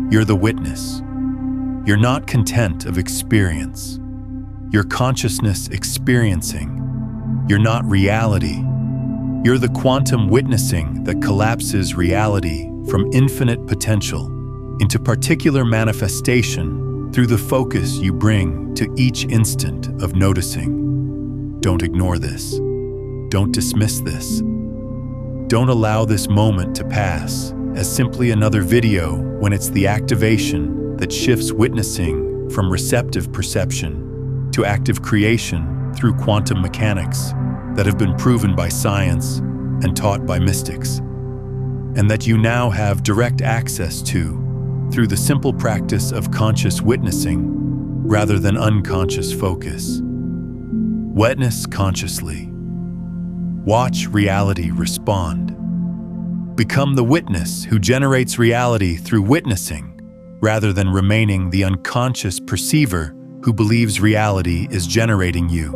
You're the witness. You're not content of experience. You're consciousness experiencing. You're not reality. You're the quantum witnessing that collapses reality from infinite potential into particular manifestation through the focus you bring to each instant of noticing. Don't ignore this. Don't dismiss this. Don't allow this moment to pass as simply another video when it's the activation that shifts witnessing from receptive perception to active creation through quantum mechanics that have been proven by science and taught by mystics, and that you now have direct access to through the simple practice of conscious witnessing rather than unconscious focus. Witness consciously. Watch reality respond. Become the witness who generates reality through witnessing rather than remaining the unconscious perceiver who believes reality is generating you.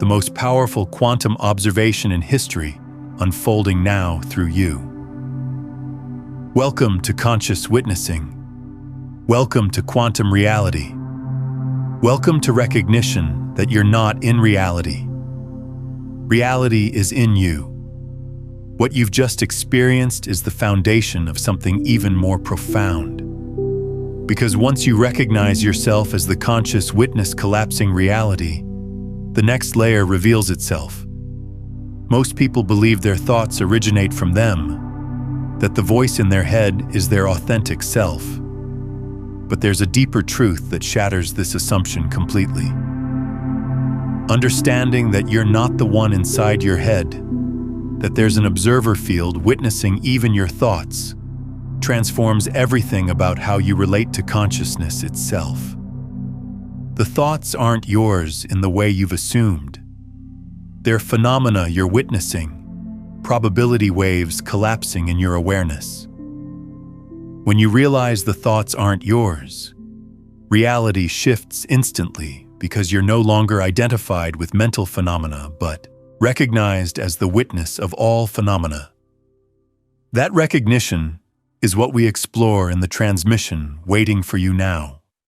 The most powerful quantum observation in history unfolding now through you. Welcome to conscious witnessing. Welcome to quantum reality. Welcome to recognition that you're not in reality. Reality is in you. What you've just experienced is the foundation of something even more profound. Because once you recognize yourself as the conscious witness collapsing reality, the next layer reveals itself. Most people believe their thoughts originate from them, that the voice in their head is their authentic self. But there's a deeper truth that shatters this assumption completely. Understanding that you're not the one inside your head, that there's an observer field witnessing even your thoughts, transforms everything about how you relate to consciousness itself. The thoughts aren't yours in the way you've assumed. They're phenomena you're witnessing, probability waves collapsing in your awareness. When you realize the thoughts aren't yours, reality shifts instantly because you're no longer identified with mental phenomena but recognized as the witness of all phenomena. That recognition is what we explore in the transmission waiting for you now.